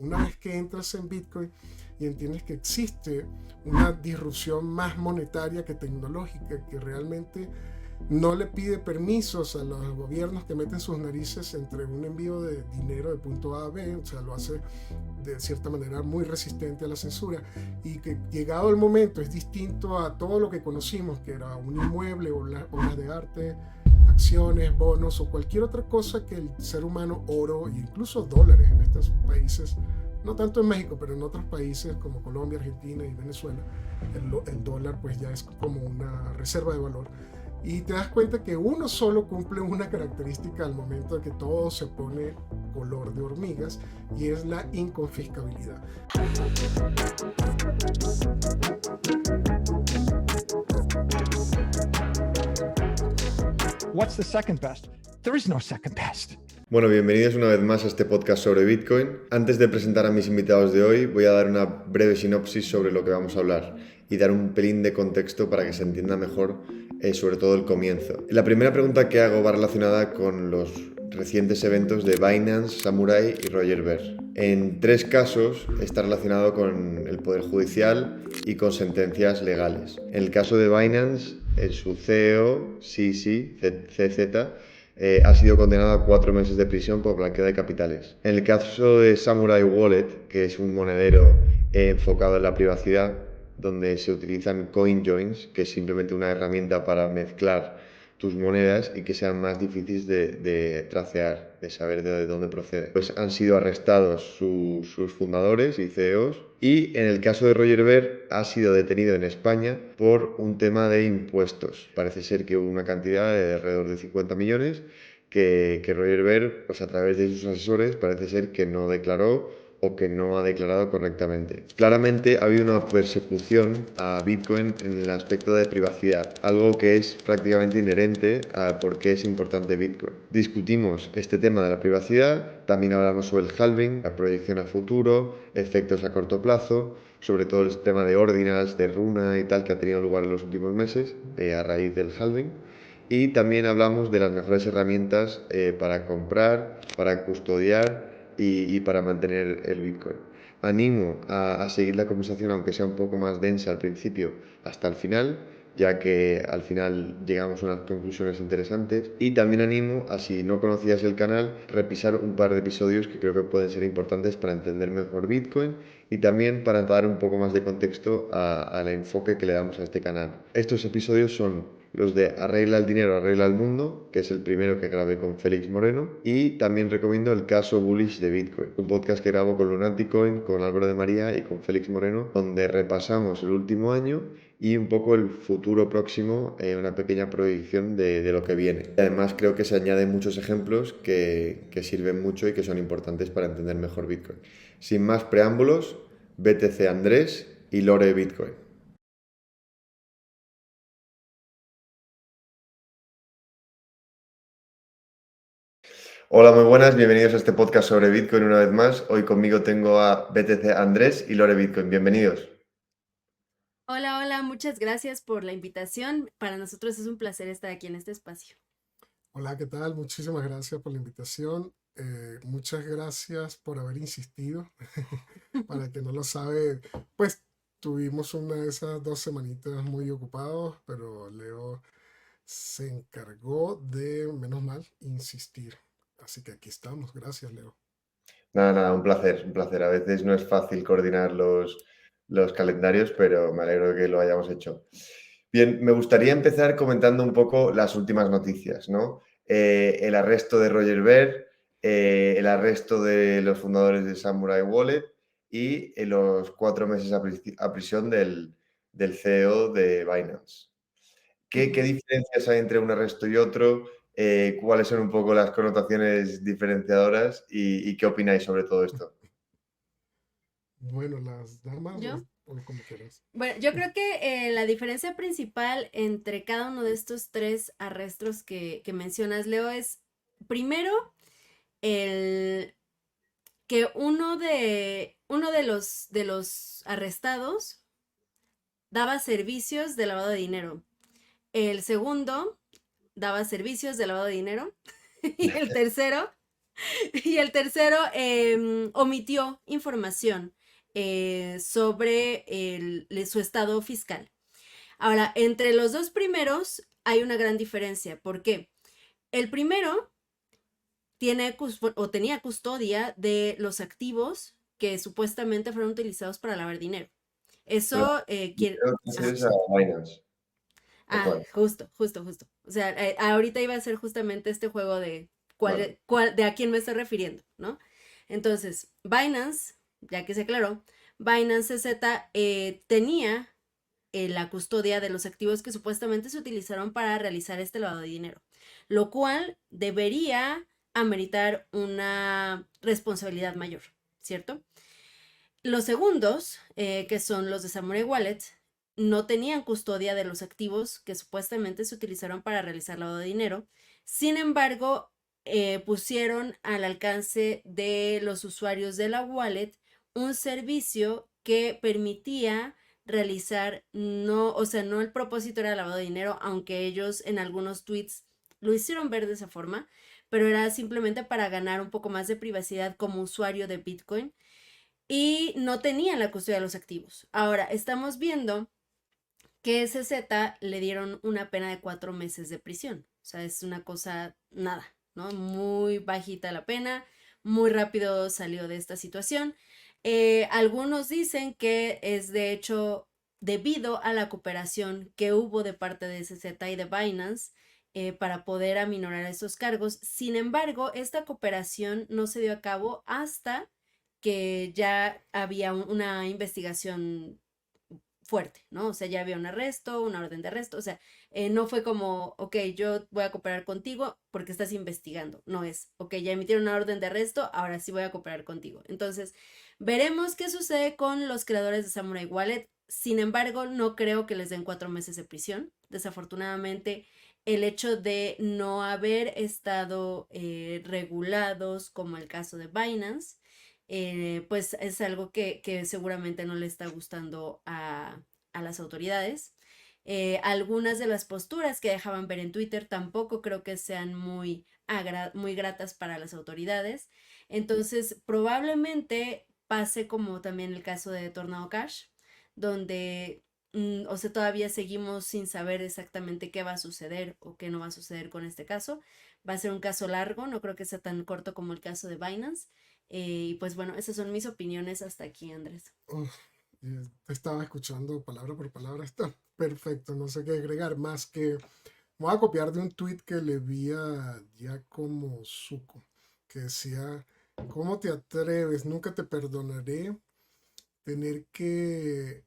una vez que entras en Bitcoin y entiendes que existe una disrupción más monetaria que tecnológica, que realmente no le pide permisos a los gobiernos que meten sus narices entre un envío de dinero de punto A a B, o sea, lo hace de cierta manera muy resistente a la censura, y que llegado el momento es distinto a todo lo que conocimos, que era un inmueble, obras de arte, acciones, bonos o cualquier otra cosa que el ser humano, oro e incluso dólares en estos países, no tanto en México, pero en otros países como Colombia, Argentina y Venezuela, el dólar pues ya es como una reserva de valor. Y te das cuenta que uno solo cumple una característica al momento de que todo se pone color de hormigas, y es la inconfiscabilidad. What's the second best? There is no second best. Bueno, bienvenidos una vez más a este podcast sobre Bitcoin. Antes de presentar a mis invitados de hoy, voy a dar una breve sinopsis sobre lo que vamos a hablar y dar un pelín de contexto para que se entienda mejor, sobre todo el comienzo. La primera pregunta que hago va relacionada con los recientes eventos de Binance, Samurai y Roger Ver. En tres casos está relacionado con el Poder Judicial y con sentencias legales. En el caso de Binance, su CEO, CZ, ha sido condenado a 4 meses de prisión por blanqueo de capitales. En el caso de Samurai Wallet, que es un monedero enfocado en la privacidad, donde se utilizan CoinJoins, que es simplemente una herramienta para mezclar tus monedas y que sean más difíciles de tracear, de saber de dónde procede. Pues han sido arrestados sus fundadores y CEOs, y en el caso de Roger Ver ha sido detenido en España por un tema de impuestos. Parece ser que hubo una cantidad de alrededor de 50 millones que Roger Ver, pues a través de sus asesores, parece ser que no declaró o que no ha declarado correctamente. Claramente ha habido una persecución a Bitcoin en el aspecto de privacidad, algo que es prácticamente inherente a por qué es importante Bitcoin. Discutimos este tema de la privacidad, también hablamos sobre el halving, la proyección a futuro, efectos a corto plazo, sobre todo el tema de ordinals, de runa y tal que ha tenido lugar en los últimos meses a raíz del halving. Y también hablamos de las mejores herramientas para comprar, para custodiar y para mantener el Bitcoin. Animo a seguir la conversación, aunque sea un poco más densa al principio, hasta el final, ya que al final llegamos a unas conclusiones interesantes. Y también animo a, si no conocías el canal, revisar un par de episodios que creo que pueden ser importantes para entender mejor Bitcoin y también para dar un poco más de contexto al enfoque que le damos a este canal. Estos episodios son los de Arregla el dinero, arregla el mundo, que es el primero que grabé con Félix Moreno, y también recomiendo el caso bullish de Bitcoin, un podcast que grabo con Lunaticoin, con Álvaro de María y con Félix Moreno, donde repasamos el último año y un poco el futuro próximo, una pequeña proyección de lo que viene. Y además creo que se añaden muchos ejemplos que sirven mucho y que son importantes para entender mejor Bitcoin. Sin más preámbulos, BTC Andrés y Lore Bitcoin. Hola, muy buenas, bienvenidos a este podcast sobre Bitcoin una vez más. Hoy conmigo tengo a BTC Andrés y Lore Bitcoin. Bienvenidos. Hola, muchas gracias por la invitación. Para nosotros es un placer estar aquí en este espacio. Hola, ¿qué tal? Muchísimas gracias por la invitación. Muchas gracias por haber insistido. Para el que no lo sabe, pues tuvimos una de esas 2 semanitas muy ocupados, pero Leo se encargó de, menos mal, insistir. Así que aquí estamos. Gracias, Leo. Nada, un placer, un placer. A veces no es fácil coordinar los calendarios, pero me alegro de que lo hayamos hecho. Bien, me gustaría empezar comentando un poco las últimas noticias, ¿no? El arresto de Roger Ver, el arresto de los fundadores de Samurai Wallet y los 4 meses a prisión del CEO de Binance. ¿Qué diferencias hay entre un arresto y otro? ¿Cuáles son un poco las connotaciones diferenciadoras y qué opináis sobre todo esto? Bueno, las damas ¿Yo? o como quieras. Bueno, yo creo que la diferencia principal entre cada uno de estos tres arrestos que mencionas, Leo, es primero el que uno de los arrestados daba servicios de lavado de dinero. El segundo daba servicios de lavado de dinero. Y el tercero Y el tercero omitió información sobre su estado fiscal. Ahora, entre los dos primeros hay una gran diferencia. ¿Por qué? El primero tenía custodia de los activos que supuestamente fueron utilizados para lavar dinero. Pero Eso quiere... creo que Ajá. es a Binance. ¿O Ah, cuál? justo, justo, justo. O sea, ahorita iba a ser justamente este juego de Vale. de a quién me estoy refiriendo, ¿no? Entonces, Binance, ya que se aclaró, Binance CZ tenía la custodia de los activos que supuestamente se utilizaron para realizar este lavado de dinero, lo cual debería ameritar una responsabilidad mayor, ¿cierto? Los segundos, que son los de Samurai Wallet, no tenían custodia de los activos que supuestamente se utilizaron para realizar lavado de dinero. Sin embargo, pusieron al alcance de los usuarios de la wallet un servicio que permitía realizar, no, o sea, no el propósito era lavado de dinero, aunque ellos en algunos tweets lo hicieron ver de esa forma, pero era simplemente para ganar un poco más de privacidad como usuario de Bitcoin y no tenían la custodia de los activos. Ahora, estamos viendo que SZ le dieron una pena de 4 meses de prisión. O sea, es una cosa nada, ¿no? Muy bajita la pena, muy rápido salió de esta situación. Algunos dicen que es de hecho debido a la cooperación que hubo de parte de SZ y de Binance para poder aminorar esos cargos. Sin embargo, esta cooperación no se dio a cabo hasta que ya había una investigación fuerte, ¿no? O sea, ya había un arresto, una orden de arresto, o sea, no fue como, ok, yo voy a cooperar contigo porque estás investigando, no es, ok, ya emitieron una orden de arresto, ahora sí voy a cooperar contigo. Entonces, veremos qué sucede con los creadores de Samurai Wallet. Sin embargo, no creo que les den 4 meses de prisión. Desafortunadamente, el hecho de no haber estado regulados, como el caso de Binance, pues es algo que seguramente no le está gustando a las autoridades. Algunas de las posturas que dejaban ver en Twitter tampoco creo que sean muy gratas para las autoridades. Entonces, probablemente pase como también el caso de Tornado Cash, donde, o sea, todavía seguimos sin saber exactamente qué va a suceder o qué no va a suceder con este caso. Va a ser un caso largo, no creo que sea tan corto como el caso de Binance. Y pues bueno, esas son mis opiniones hasta aquí, Andrés. Uf, te estaba escuchando palabra por palabra. Está perfecto, no sé qué agregar más que voy a copiar de un tweet que le vi a Giacomo Zucco, que decía, ¿cómo te atreves? Nunca te perdonaré tener que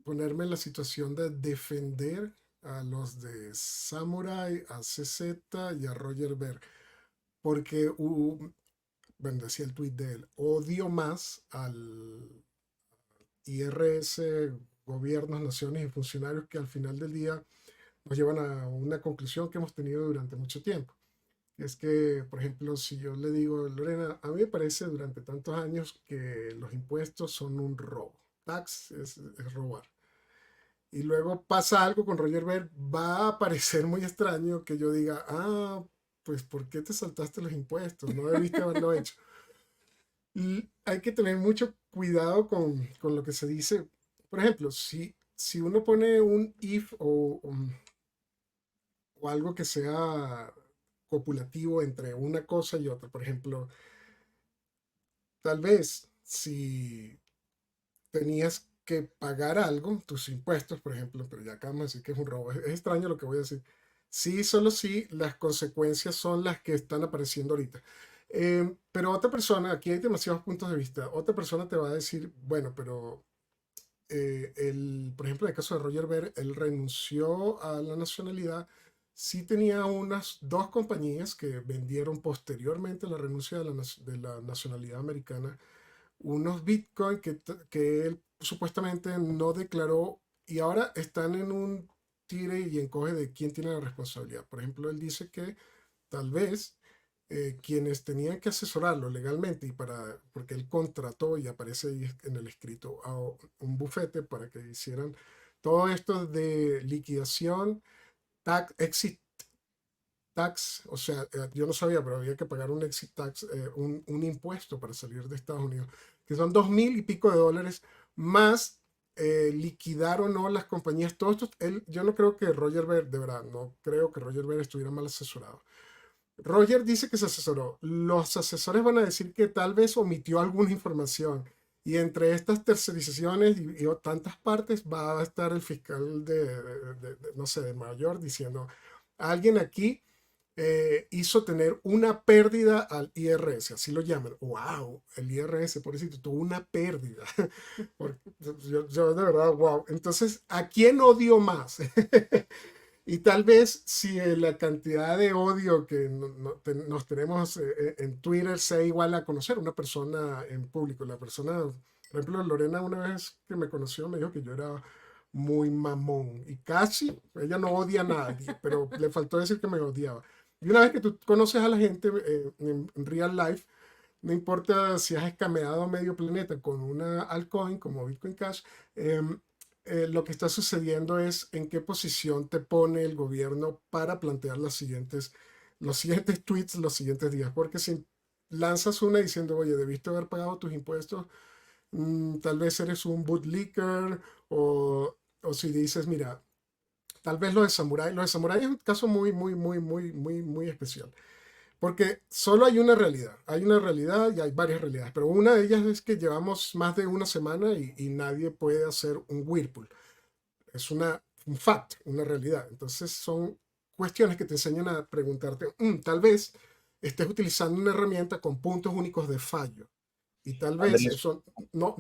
ponerme en la situación de defender a los de Samurai, a CZ y a Roger Ver, porque bueno, decía el tweet de él, odio más al IRS, gobiernos, naciones y funcionarios que al final del día nos llevan a una conclusión que hemos tenido durante mucho tiempo. Es que, por ejemplo, si yo le digo, Lorena, a mí me parece durante tantos años que los impuestos son un robo. Tax es robar. Y luego pasa algo con Roger Ver, va a parecer muy extraño que yo diga, ah, pues ¿por qué te saltaste los impuestos? No debiste haberlo hecho. Y hay que tener mucho cuidado con lo que se dice. Por ejemplo, si uno pone un if o algo que sea copulativo entre una cosa y otra, por ejemplo, tal vez si tenías que pagar algo, tus impuestos, por ejemplo, pero ya acabamos de decir que es un robo. Es extraño lo que voy a decir. Sí, solo sí, las consecuencias son las que están apareciendo ahorita. Pero otra persona, aquí hay demasiados puntos de vista. Otra persona te va a decir, bueno, pero por ejemplo, en el caso de Roger Ver, él renunció a la nacionalidad. Sí tenía unas dos compañías que vendieron posteriormente a la renuncia de la nacionalidad americana unos Bitcoin que él supuestamente no declaró y ahora están en un tire y encoge de quién tiene la responsabilidad. Por ejemplo, él dice que tal vez quienes tenían que asesorarlo legalmente porque él contrató y aparece ahí en el escrito a un bufete para que hicieran todo esto de liquidación, exit tax, o sea, yo no sabía, pero había que pagar un exit tax, un impuesto para salir de Estados Unidos, que son 2.000 y pico de dólares, más liquidar o no las compañías. Todo esto, yo no creo que Roger Ver, de verdad, no creo que Roger Ver estuviera mal asesorado. Roger dice que se asesoró. Los asesores van a decir que tal vez omitió alguna información. Y entre estas tercerizaciones y tantas partes va a estar el fiscal no sé, de Nueva York diciendo, alguien aquí hizo tener una pérdida al IRS, así lo llaman. ¡Wow! El IRS, por eso tuvo una pérdida. Yo de verdad, wow. Entonces, ¿a quién odio más? Y tal vez si la cantidad de odio que nos tenemos en Twitter sea igual a conocer una persona en público. La persona, por ejemplo, Lorena una vez que me conoció me dijo que yo era muy mamón y casi, ella no odia a nadie, pero le faltó decir que me odiaba. Y una vez que tú conoces a la gente en real life, no importa si has escameado medio planeta con una altcoin como Bitcoin Cash, lo que está sucediendo es en qué posición te pone el gobierno para plantear los siguientes tweets los siguientes días. Porque si lanzas una diciendo, oye, debiste haber pagado tus impuestos, tal vez eres un bootlicker, o si dices, mira, tal vez lo de Samurai es un caso muy, muy, muy, muy, muy, muy especial. Porque solo hay una realidad y hay varias realidades, pero una de ellas es que llevamos más de una semana y nadie puede hacer un Whirlpool. Es un fact, una realidad. Entonces son cuestiones que te enseñan a preguntarte, tal vez estés utilizando una herramienta con puntos únicos de fallo y tal vez Andrés, eso no.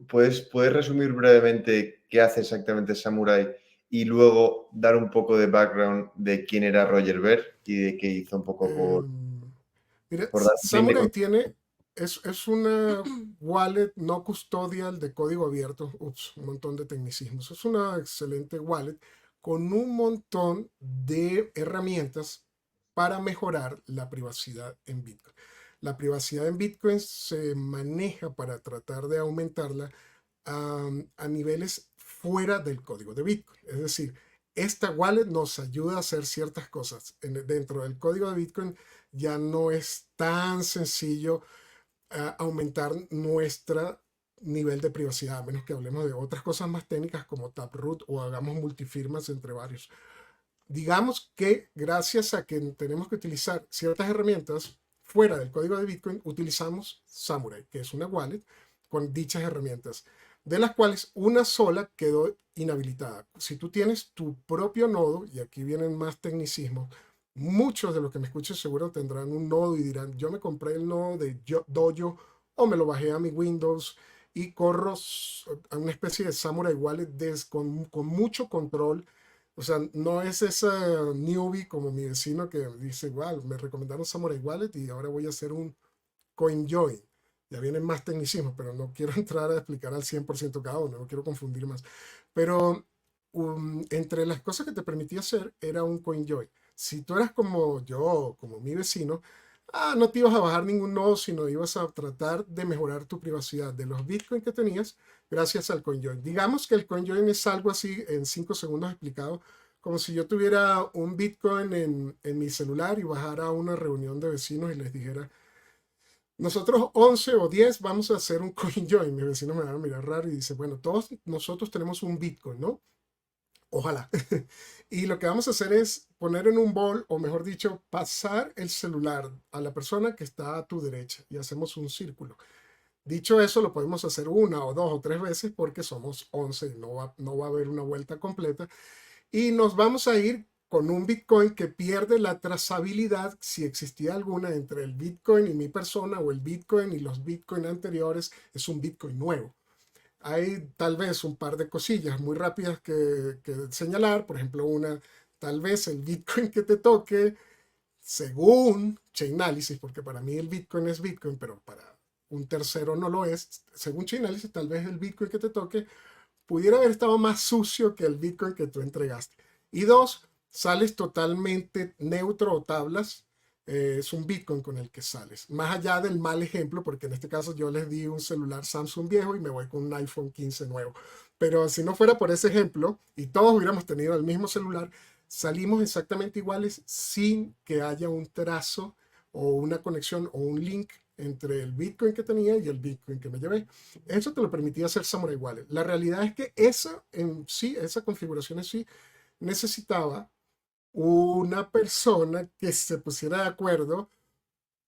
¿puedes resumir brevemente qué hace exactamente Samurai y luego dar un poco de background de quién era Roger Ver y de qué hizo un poco em, Mira, por dar un pelín de Samurai es una wallet no custodial de código abierto. Ups, un montón de tecnicismos. Es una excelente wallet con un montón de herramientas para mejorar la privacidad en Bitcoin. La privacidad en Bitcoin se maneja para tratar de aumentarla a niveles fuera del código de Bitcoin. Es decir, esta wallet nos ayuda a hacer ciertas cosas. Dentro del código de Bitcoin ya no es tan sencillo aumentar nuestro nivel de privacidad, a menos que hablemos de otras cosas más técnicas como Taproot o hagamos multifirmas entre varios. Digamos que gracias a que tenemos que utilizar ciertas herramientas fuera del código de Bitcoin, utilizamos Samurai, que es una wallet con dichas herramientas, de las cuales una sola quedó inhabilitada. Si tú tienes tu propio nodo, y aquí vienen más tecnicismos, muchos de los que me escuchen seguro tendrán un nodo y dirán, yo me compré el nodo de Dojo o me lo bajé a mi Windows y corro a una especie de Samurai Wallet con mucho control. O sea, no es esa newbie como mi vecino que dice, igual, me recomendaron Samurai Wallet y ahora voy a hacer un CoinJoin. Ya vienen más tecnicismos, pero no quiero entrar a explicar al 100% cada uno, no quiero confundir más. Pero entre las cosas que te permitía hacer era un CoinJoin. Si tú eras como yo, como mi vecino, no te ibas a bajar ningún nodo, sino ibas a tratar de mejorar tu privacidad de los Bitcoin que tenías gracias al CoinJoin. Digamos que el CoinJoin es algo así en 5 segundos explicado, como si yo tuviera un Bitcoin en mi celular y bajara a una reunión de vecinos y les dijera, nosotros 11 o 10 vamos a hacer un CoinJoin. Mis vecinos me van a mirar raro y dice, bueno, todos nosotros tenemos un Bitcoin, ¿no? Ojalá. Y lo que vamos a hacer es poner en un bol, o mejor dicho, pasar el celular a la persona que está a tu derecha y hacemos un círculo. Dicho eso, lo podemos hacer una o dos o tres veces porque somos 11 y no va a haber una vuelta completa. Y nos vamos a ir con un Bitcoin que pierde la trazabilidad, si existía alguna, entre el Bitcoin y mi persona o el Bitcoin y los Bitcoin anteriores. Es un Bitcoin nuevo. Hay tal vez un par de cosillas muy rápidas que señalar. Por ejemplo, tal vez el Bitcoin que te toque, según Chainalysis, porque para mí el Bitcoin es Bitcoin, pero para un tercero no lo es. Según Chainalysis, tal vez el Bitcoin que te toque pudiera haber estado más sucio que el Bitcoin que tú entregaste. Y dos, sales totalmente neutro o tablas. Es un Bitcoin con el que sales. Más allá del mal ejemplo, porque en este caso yo les di un celular Samsung viejo y me voy con un iPhone 15 nuevo. Pero si no fuera por ese ejemplo y todos hubiéramos tenido el mismo celular, salimos exactamente iguales sin que haya un trazo o una conexión o un link entre el Bitcoin que tenía y el Bitcoin que me llevé. Eso te lo permitía hacer Samurai Wallet. La realidad es que esa en sí, esa configuración en sí, necesitaba una persona que se pusiera de acuerdo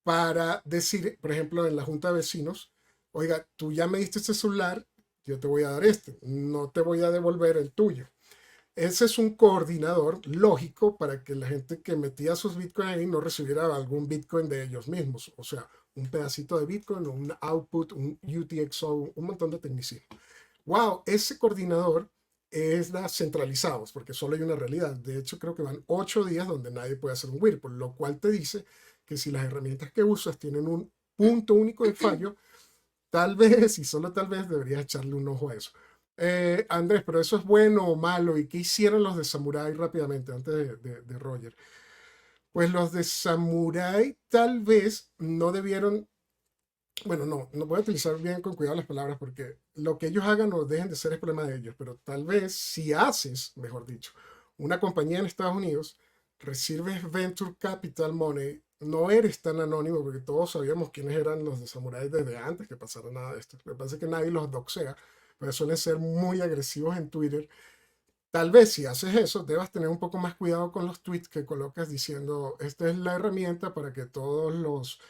para decir, por ejemplo, en la junta de vecinos, oiga, tú ya me diste este celular, yo te voy a dar este, no te voy a devolver el tuyo. Ese es un coordinador lógico para que la gente que metía sus bitcoins ahí no recibiera algún bitcoin de ellos mismos. O sea, un pedacito de bitcoin, un output, un UTXO, un montón de tecnicismo. Wow, ese coordinador es la centralizados, porque solo hay una realidad. De hecho, creo que van 8 días donde nadie puede hacer un Whirlpool, lo cual te dice que si las herramientas que usas tienen un punto único de fallo, tal vez, y solo tal vez, deberías echarle un ojo a eso. Andrés, pero eso es bueno o malo. ¿Y qué hicieron los de Samurai rápidamente antes de Roger? Pues los de Samurai tal vez no debieron, bueno, no voy a utilizar bien con cuidado las palabras porque lo que ellos hagan o dejen de ser es problema de ellos, pero tal vez si haces, mejor dicho, una compañía en Estados Unidos, recibes Venture Capital Money, no eres tan anónimo porque todos sabíamos quiénes eran los de Samurai desde antes que pasara nada de esto. Lo que pasa es que nadie los doxea, pero suelen ser muy agresivos en Twitter. Tal vez si haces eso, debas tener un poco más cuidado con los tweets que colocas diciendo, esta es la herramienta para que todos los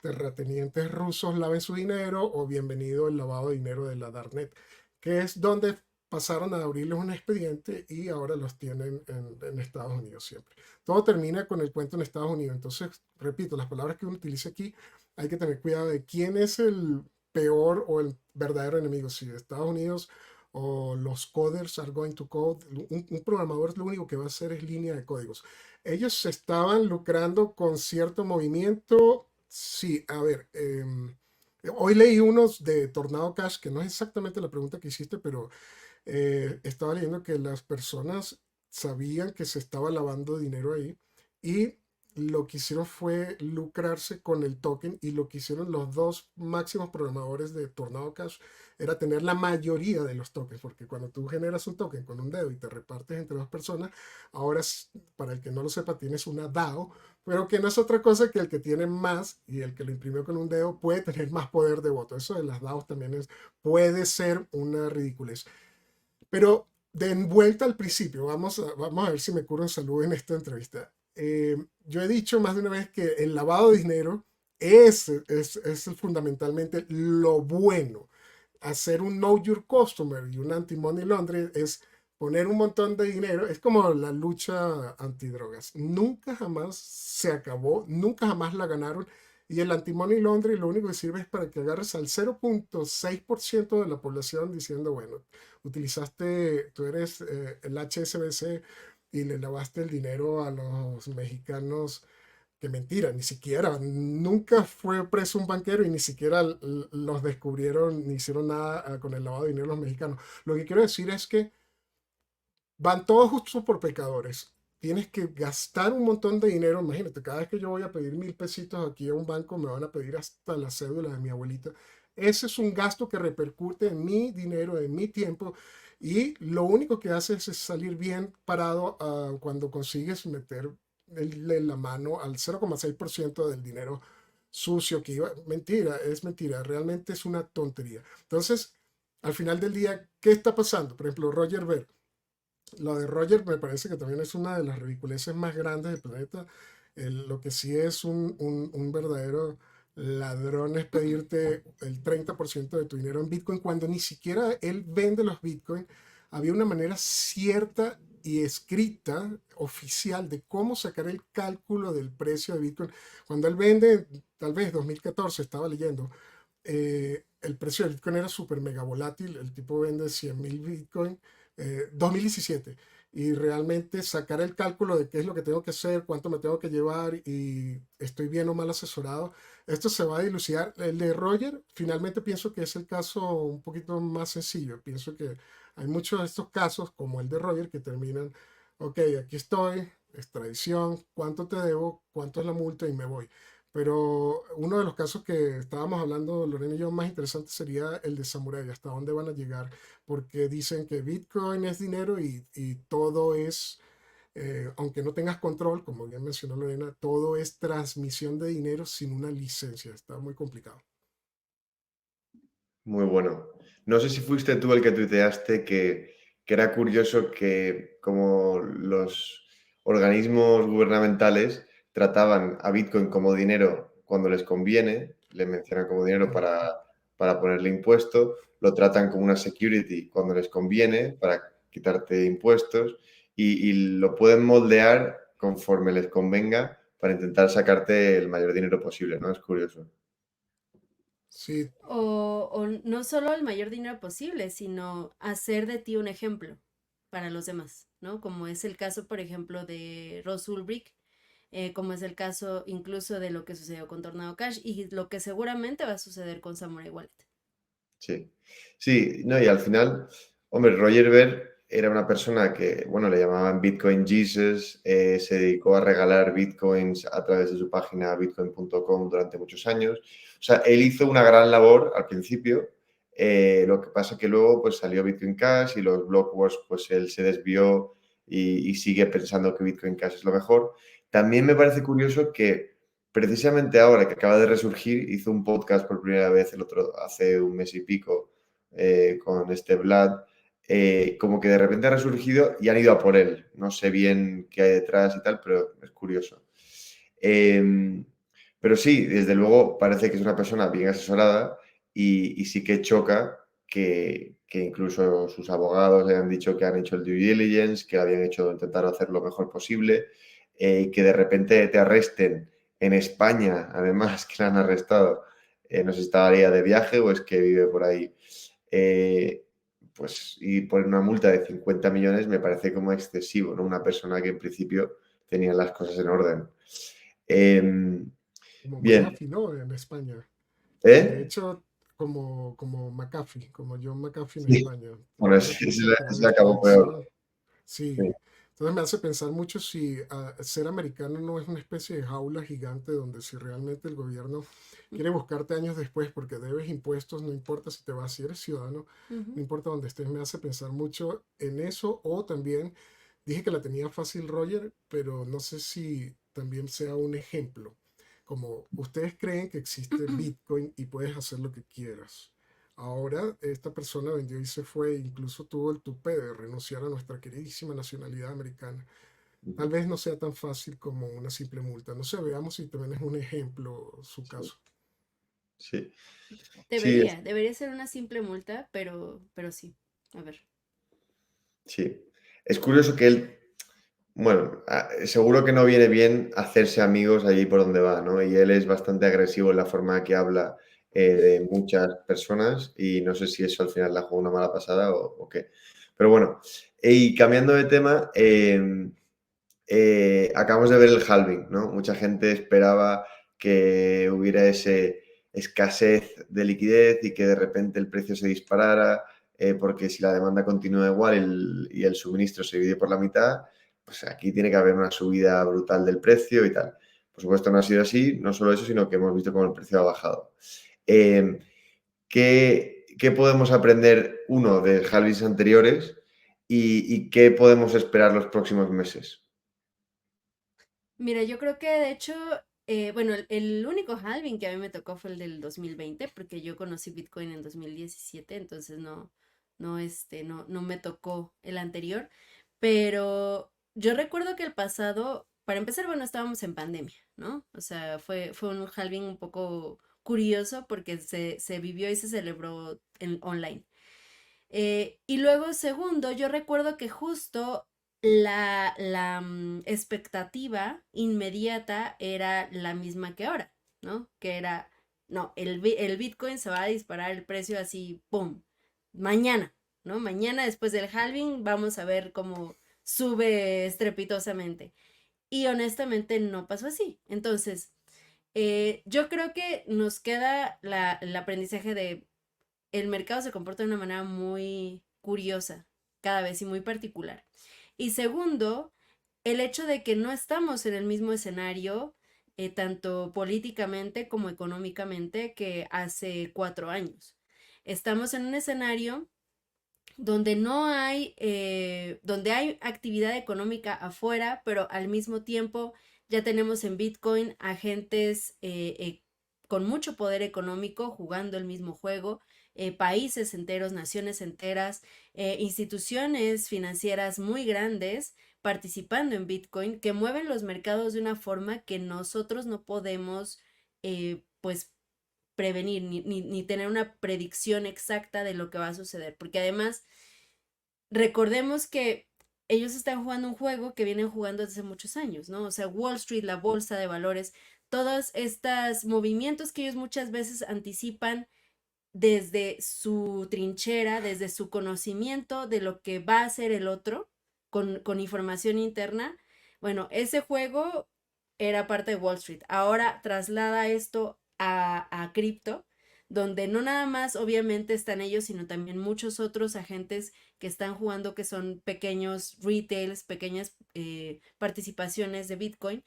terratenientes rusos laven su dinero o bienvenido el lavado de dinero de la Darknet, que es donde pasaron a abrirles un expediente y ahora los tienen en Estados Unidos siempre. Todo termina con el cuento en Estados Unidos. Entonces, repito, las palabras que uno utiliza aquí, hay que tener cuidado de quién es el peor o el verdadero enemigo, si Estados Unidos o los coders are going to code. Un programador lo único que va a hacer es línea de códigos. Ellos se estaban lucrando con cierto movimiento. Sí, a ver, hoy leí unos de Tornado Cash, que no es exactamente la pregunta que hiciste, pero estaba leyendo que las personas sabían que se estaba lavando dinero ahí y lo que hicieron fue lucrarse con el token y lo que hicieron los dos máximos programadores de Tornado Cash era tener la mayoría de los tokens, porque cuando tú generas un token con un dedo y te repartes entre dos personas, ahora, para el que no lo sepa, tienes una DAO, pero que no es otra cosa que el que tiene más y el que lo imprimió con un dedo puede tener más poder de voto. Eso de las DAOs también puede ser una ridiculez. Pero de vuelta al principio, vamos a ver si me curo en salud en esta entrevista. Yo he dicho más de una vez que el lavado de dinero es fundamentalmente lo bueno. Hacer un Know Your Customer y un anti-money laundering es poner un montón de dinero. Es como la lucha antidrogas. Nunca jamás se acabó, nunca jamás la ganaron. Y el anti-money laundering lo único que sirve es para que agarres al 0.6% de la población diciendo, bueno, utilizaste, tú eres el HSBC y le lavaste el dinero a los mexicanos. Que mentira, ni siquiera, nunca fue preso un banquero y ni siquiera los descubrieron ni hicieron nada con el lavado de dinero los mexicanos. Lo que quiero decir es que van todos justos por pecadores. Tienes que gastar un montón de dinero. Imagínate, cada vez que yo voy a pedir 1,000 pesitos aquí a un banco, me van a pedir hasta la cédula de mi abuelita. Ese es un gasto que repercute en mi dinero, en mi tiempo. Y lo único que hace es salir bien parado cuando consigues meter la mano al 0,6% del dinero sucio que iba. Mentira, es mentira. Realmente es una tontería. Entonces, al final del día, ¿qué está pasando? Por ejemplo, Roger Ver. Lo de Roger me parece que también es una de las ridiculeces más grandes del planeta. Lo que sí es un verdadero ladrón es pedirte el 30% de tu dinero en Bitcoin cuando ni siquiera él vende los Bitcoin. Había una manera cierta y escrita, oficial, de cómo sacar el cálculo del precio de Bitcoin. Cuando él vende, tal vez 2014, estaba leyendo, el precio de Bitcoin era súper mega volátil. El tipo vende 100,000 Bitcoin 2017 y realmente sacar el cálculo de qué es lo que tengo que hacer, cuánto me tengo que llevar y estoy bien o mal asesorado, esto se va a dilucidar. El de Roger, finalmente pienso que es el caso un poquito más sencillo. Pienso que hay muchos de estos casos, como el de Roger, que terminan, ok, aquí estoy, extradición, cuánto te debo, cuánto es la multa y me voy. Pero uno de los casos que estábamos hablando, Lorena y yo, más interesante sería el de Samurai, hasta dónde van a llegar, porque dicen que Bitcoin es dinero y todo es aunque no tengas control, como bien mencionó Lorena, todo es transmisión de dinero sin una licencia. Está muy complicado. Muy bueno. No sé si fuiste tú el que tuiteaste que era curioso que como los organismos gubernamentales trataban a Bitcoin como dinero cuando les conviene, le mencionan como dinero para ponerle impuesto, lo tratan como una security cuando les conviene para quitarte impuestos y lo pueden moldear conforme les convenga para intentar sacarte el mayor dinero posible, ¿no? Es curioso. Sí, O no solo el mayor dinero posible, sino hacer de ti un ejemplo para los demás, ¿no? Como es el caso, por ejemplo, de Ross Ulbricht, como es el caso incluso de lo que sucedió con Tornado Cash y lo que seguramente va a suceder con Samurai Wallet. Sí, sí, no, y al final, hombre, Roger Ver era una persona que, bueno, le llamaban Bitcoin Jesus, se dedicó a regalar bitcoins a través de su página bitcoin.com durante muchos años. O sea, él hizo una gran labor al principio, lo que pasa que luego pues salió Bitcoin Cash y los block wars, pues él se desvió y sigue pensando que Bitcoin Cash es lo mejor. También me parece curioso que precisamente ahora que acaba de resurgir, hizo un podcast por primera vez hace un mes y pico con este Vlad, como que de repente ha resurgido y han ido a por él. No sé bien qué hay detrás y tal, pero es curioso. Eh, pero sí, desde luego parece que es una persona bien asesorada y sí que choca que incluso sus abogados le han dicho que han hecho el due diligence, que habían hecho intentar hacer lo mejor posible, y que de repente te arresten en España, además que la han arrestado, no sé si estaría de viaje o es que vive por ahí, eh, pues y poner una multa de 50 millones me parece como excesivo, ¿no? Una persona que en principio tenía las cosas en orden. Eh, como bien, McAfee, ¿no? En España. De ¿eh? hecho, como McAfee, como John McAfee en Sí. España. Bueno, Una noticia que ese había acabó peor. extradición. Sí. Sí. Entonces me hace pensar mucho si ser americano no es una especie de jaula gigante donde si realmente el gobierno quiere buscarte años después porque debes impuestos, no importa si te vas, si eres ciudadano, no Ujú. importa dónde estés, me hace pensar mucho en eso. O también dije que la tenía fácil Roger, pero no sé si también sea un ejemplo. Como ustedes creen que existe Bitcoin y puedes hacer lo que quieras. Ahora esta persona vendió y se fue, incluso tuvo el tupé de renunciar a nuestra queridísima nacionalidad americana. Tal vez no sea tan fácil como una simple multa. No sé, veamos si también es un ejemplo su Sí, caso. sí, sí, Debería ser una simple multa, pero sí. A ver. sí. Es curioso que él, bueno, seguro que no viene bien hacerse amigos allí por donde va, ¿no? Y él es bastante agresivo en la forma que habla de muchas personas y no sé si eso al final le ha jugado una mala pasada o qué. Pero bueno, y cambiando de tema, acabamos de ver el halving, ¿no? Mucha gente esperaba que hubiera ese escasez de liquidez y que de repente el precio se disparara, porque si la demanda continúa igual y el suministro se divide por la mitad, pues aquí tiene que haber una subida brutal del precio y tal. Por supuesto no ha sido así, no solo eso, sino que hemos visto cómo el precio ha bajado. Eh, ¿qué podemos aprender, uno, de halvings anteriores y qué podemos esperar los próximos meses? Mira, yo creo que de hecho, bueno, el único halving que a mí me tocó fue el del 2020, porque yo conocí Bitcoin en 2017, entonces no me tocó el anterior. Pero yo recuerdo que el pasado, para empezar, bueno, estábamos en pandemia, ¿no? O sea, fue un halving un poco curioso porque se vivió y se celebró online. Y luego, segundo, yo recuerdo que justo la expectativa inmediata era la misma que ahora, ¿no? Que era, no, el Bitcoin se va a disparar el precio así, ¡pum! Mañana, ¿no? Mañana después del halving vamos a ver cómo sube estrepitosamente. Y honestamente no pasó así. Entonces, yo creo que nos queda el aprendizaje de el mercado se comporta de una manera muy curiosa cada vez y muy particular. Y segundo, el hecho de que no estamos en el mismo escenario, tanto políticamente como económicamente, que hace 4 años. Estamos en un escenario donde no hay, donde hay actividad económica afuera, pero al mismo tiempo ya tenemos en Bitcoin agentes con mucho poder económico jugando el mismo juego, países enteros, naciones enteras, instituciones financieras muy grandes participando en Bitcoin que mueven los mercados de una forma que nosotros no podemos, pues, prevenir ni tener una predicción exacta de lo que va a suceder, porque además recordemos que ellos están jugando un juego que vienen jugando desde muchos años, ¿no? O sea, Wall Street, la bolsa de valores, todos estos movimientos que ellos muchas veces anticipan desde su trinchera, desde su conocimiento de lo que va a hacer el otro con información interna. Bueno, ese juego era parte de Wall Street. Ahora traslada esto a cripto, donde no nada más obviamente están ellos, sino también muchos otros agentes que están jugando, que son pequeños retails, pequeñas participaciones de Bitcoin,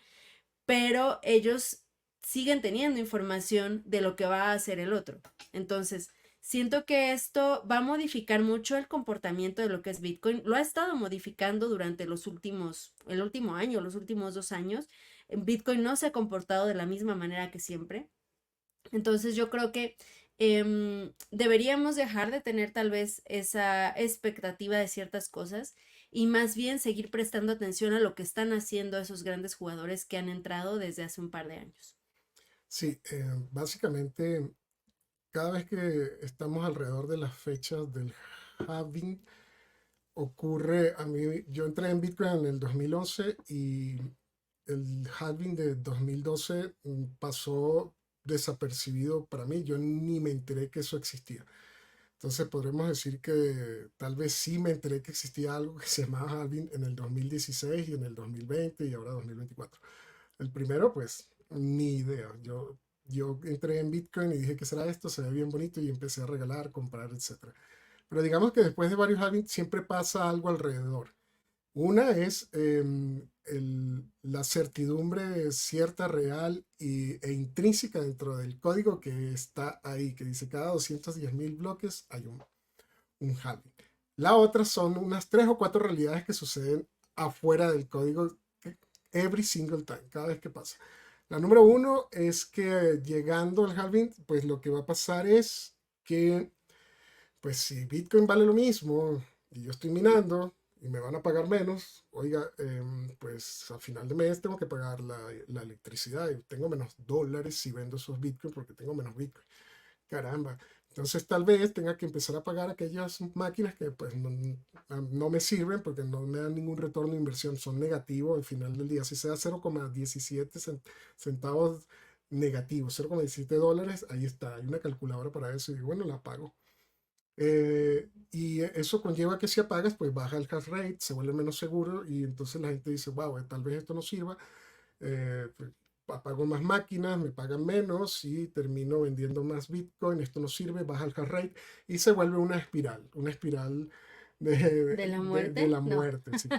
pero ellos siguen teniendo información de lo que va a hacer el otro. Entonces, siento que esto va a modificar mucho el comportamiento de lo que es Bitcoin. Lo ha estado modificando durante el último año, los últimos 2 años. Bitcoin no se ha comportado de la misma manera que siempre. Entonces yo creo que deberíamos dejar de tener tal vez esa expectativa de ciertas cosas y más bien seguir prestando atención a lo que están haciendo esos grandes jugadores que han entrado desde hace un par de años. Sí, básicamente cada vez que estamos alrededor de las fechas del halving, ocurre, a mí, yo entré en Bitcoin en el 2011 y el halving de 2012 pasó desapercibido para mí, yo ni me enteré que eso existía. Entonces podremos decir que tal vez sí me enteré que existía algo que se llamaba halving en el 2016 y en el 2020 y ahora 2024. El primero, pues, ni idea. Yo entré en Bitcoin y dije, ¿qué será esto? Se ve bien bonito y empecé a regalar, comprar, etcétera. Pero digamos que después de varios halvings siempre pasa algo alrededor. Una es la certidumbre cierta, real e intrínseca dentro del código que está ahí, que dice cada 210.000 bloques hay un halving. La otra son unas 3 o 4 realidades que suceden afuera del código every single time, cada vez que pasa. La número uno es que llegando al halving, pues lo que va a pasar es que, pues si Bitcoin vale lo mismo y yo estoy minando y me van a pagar menos, oiga, pues al final de mes tengo que pagar la electricidad y tengo menos dólares si vendo esos Bitcoin porque tengo menos Bitcoin. Caramba. Entonces tal vez tenga que empezar a pagar aquellas máquinas que pues no me sirven porque no me dan ningún retorno de inversión, son negativos al final del día. Si sea 0,17 centavos negativos, 0,17 dólares, ahí está, hay una calculadora para eso y bueno, la pago. Y eso conlleva que si apagas, pues baja el hash rate, se vuelve menos seguro y entonces la gente dice, wow, tal vez esto no sirva, pues, apago más máquinas, me pagan menos y termino vendiendo más Bitcoin, esto no sirve, baja el hash rate y se vuelve una espiral ¿De la de muerte? la No. muerte, sí.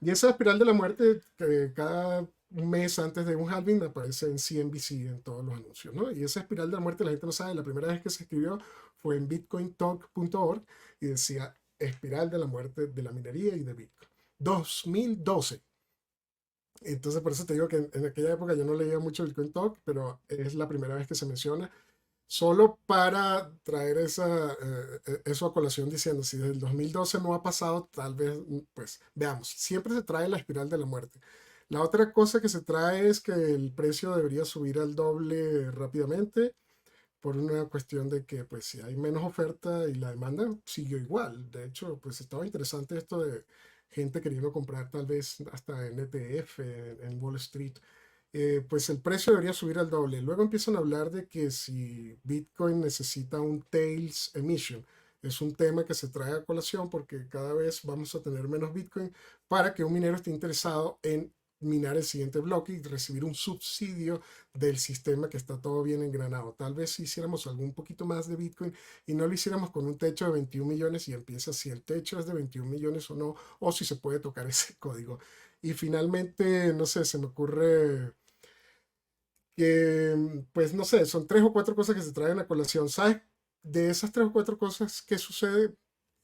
Y esa espiral de la muerte, que cada un mes antes de un halving aparece en CNBC en todos los anuncios, ¿no? Y esa espiral de la muerte la gente no sabe, la primera vez que se escribió fue en bitcointalk.org y decía espiral de la muerte de la minería y de Bitcoin. 2012. Entonces, por eso te digo que en aquella época yo no leía mucho Bitcoin Talk, pero es la primera vez que se menciona, solo para traer eso a colación diciendo, si desde el 2012 no ha pasado, tal vez, pues veamos, siempre se trae la espiral de la muerte. La otra cosa que se trae es que el precio debería subir al doble rápidamente por una cuestión de que, pues, si hay menos oferta y la demanda siguió igual. De hecho, pues estaba interesante esto de gente queriendo comprar tal vez hasta en ETF, en Wall Street. Pues el precio debería subir al doble. Luego empiezan a hablar de que si Bitcoin necesita un tails emission. Es un tema que se trae a colación porque cada vez vamos a tener menos Bitcoin para que un minero esté interesado en minar el siguiente bloque y recibir un subsidio del sistema que está todo bien engranado. Tal vez si hiciéramos algún poquito más de Bitcoin y no lo hiciéramos con un techo de 21 millones y empieza si el techo es de 21 millones o no, o si se puede tocar ese código. Y finalmente, no sé, se me ocurre que, pues no sé, son 3 o 4 cosas que se traen a colación. ¿Sabes? De esas 3 o 4 cosas, ¿qué sucede?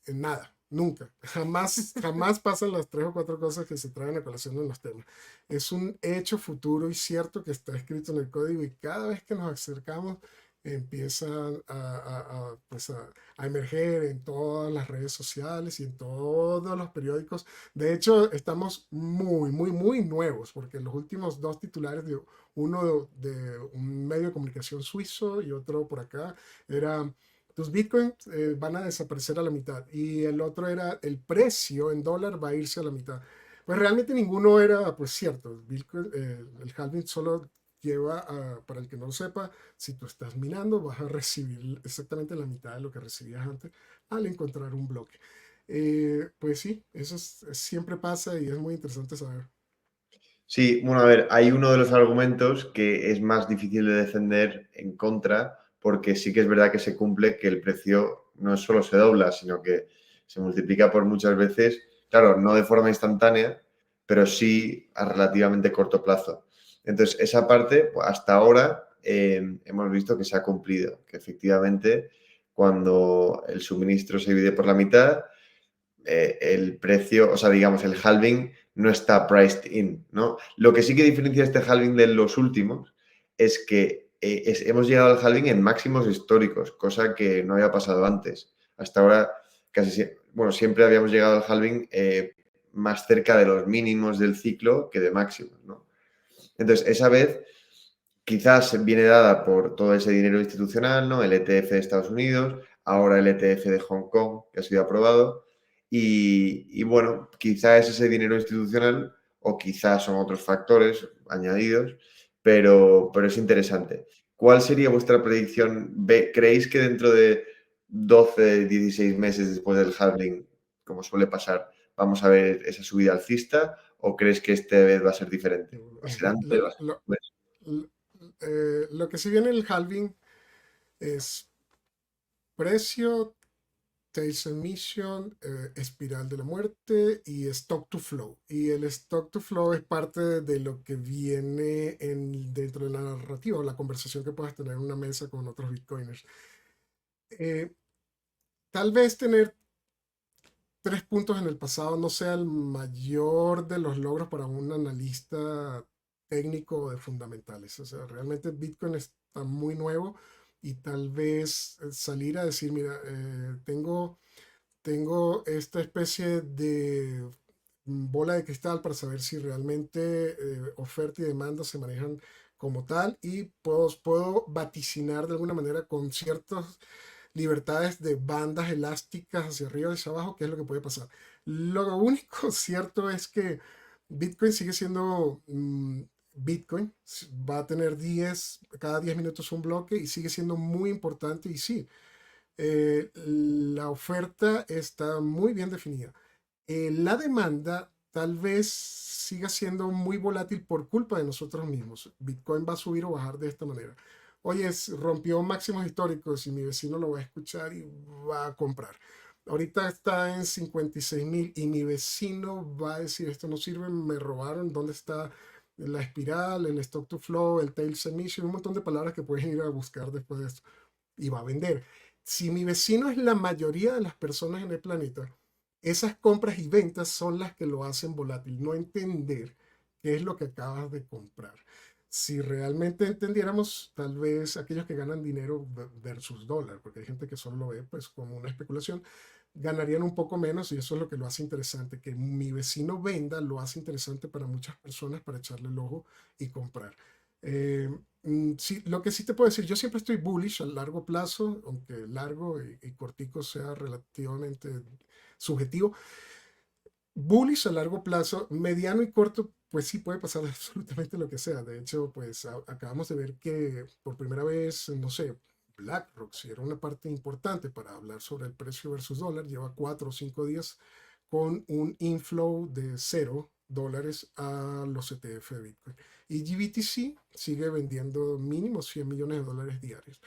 Nada, Nunca, jamás, jamás pasan las tres o cuatro cosas que se traen a colación en los temas. Es un hecho futuro y cierto que está escrito en el código y cada vez que nos acercamos empiezan pues a emerger en todas las redes sociales y en todos los periódicos. De hecho, estamos muy, muy, muy nuevos porque los últimos dos titulares, uno de un medio de comunicación suizo y otro por acá, era tus bitcoins van a desaparecer a la mitad. Y el otro era el precio en dólar va a irse a la mitad. Pues realmente ninguno era pues cierto. El halving solo lleva para el que no lo sepa, si tú estás minando vas a recibir exactamente la mitad de lo que recibías antes al encontrar un bloque. Pues sí, eso siempre pasa y es muy interesante saber. Sí, bueno, a ver, hay uno de los argumentos que es más difícil de defender en contra, porque sí que es verdad que se cumple que el precio no solo se dobla, sino que se multiplica por muchas veces, claro, no de forma instantánea, pero sí a relativamente corto plazo. Entonces, esa parte, pues, hasta ahora hemos visto que se ha cumplido, que efectivamente cuando el suministro se divide por la mitad, el precio, o sea, digamos, el halving no está priced in, ¿no? Lo que sí que diferencia este halving de los últimos es que hemos llegado al halving en máximos históricos, cosa que no había pasado antes. Hasta ahora, bueno, siempre habíamos llegado al halving más cerca de los mínimos del ciclo que de máximos, ¿no? Entonces, esa vez quizás viene dada por todo ese dinero institucional, ¿no? El ETF de Estados Unidos, ahora el ETF de Hong Kong, que ha sido aprobado. Y bueno, quizás es ese dinero institucional o quizás son otros factores añadidos, pero es interesante. ¿Cuál sería vuestra predicción? ¿Creéis que dentro de 12, 16 meses después del halving, como suele pasar, vamos a ver esa subida alcista? ¿O crees que esta vez va a ser diferente? ¿Va a ser antes? Lo, ¿Va a ser lo- después? l- lo que sí viene el halving es precio, Tails Emission, Espiral de la Muerte y Stock to Flow. Y el Stock to Flow es parte de lo que viene dentro de la narrativa o la conversación que puedas tener en una mesa con otros bitcoiners. Eh, Tal vez tener 3 puntos en el pasado no sea el mayor de los logros para un analista técnico de fundamentales. O sea, realmente Bitcoin está muy nuevo y tal vez salir a decir, mira, tengo esta especie de bola de cristal para saber si realmente oferta y demanda se manejan como tal y puedo vaticinar de alguna manera con ciertas libertades de bandas elásticas hacia arriba y hacia abajo, qué es lo que puede pasar. Lo único cierto es que Bitcoin sigue siendo Bitcoin, va a tener cada 10 minutos un bloque y sigue siendo muy importante y sí, la oferta está muy bien definida. La demanda tal vez siga siendo muy volátil por culpa de nosotros mismos. Bitcoin va a subir o bajar de esta manera. Oye, rompió máximos históricos y mi vecino lo va a escuchar y va a comprar. Ahorita está en 56,000 y mi vecino va a decir, esto no sirve, me robaron, ¿dónde está la espiral, el stock to flow, el tails emission, un montón de palabras que puedes ir a buscar después de esto? Y va a vender. Si mi vecino es la mayoría de las personas en el planeta, esas compras y ventas son las que lo hacen volátil, no entender qué es lo que acabas de comprar. Si realmente entendiéramos, tal vez aquellos que ganan dinero versus dólar, porque hay gente que solo lo ve pues como una especulación, ganarían un poco menos y eso es lo que lo hace interesante. Que mi vecino venda lo hace interesante para muchas personas para echarle el ojo y comprar. Eh, sí, lo que sí te puedo decir, yo siempre estoy bullish a largo plazo, aunque largo y cortico sea relativamente subjetivo. Bullish a largo plazo, mediano y corto, pues sí puede pasar absolutamente lo que sea. De hecho, pues acabamos de ver que por primera vez, no sé, BlackRock, si era una parte importante para hablar sobre el precio versus dólar, lleva 4 o 5 días con un inflow de $0 a los ETF de Bitcoin. Y GBTC sigue vendiendo mínimo $100 millones diarios.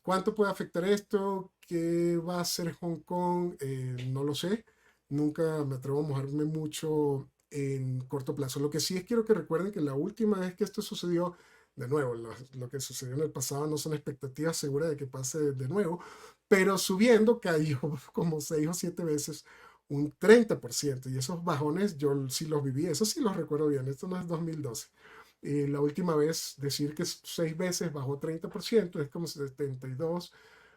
¿Cuánto puede afectar esto? ¿Qué va a hacer Hong Kong? No lo sé. Nunca me atrevo a mojarme mucho en corto plazo. Lo que sí es quiero que recuerden que la última vez que esto sucedió, de nuevo, lo que sucedió en el pasado no son expectativas seguras de que pase de nuevo, pero subiendo cayó como 6 o 7 veces un 30%. Y esos bajones yo sí los viví, eso sí los recuerdo bien, esto no es 2012. La última vez decir que 6 veces bajó 30% es como 72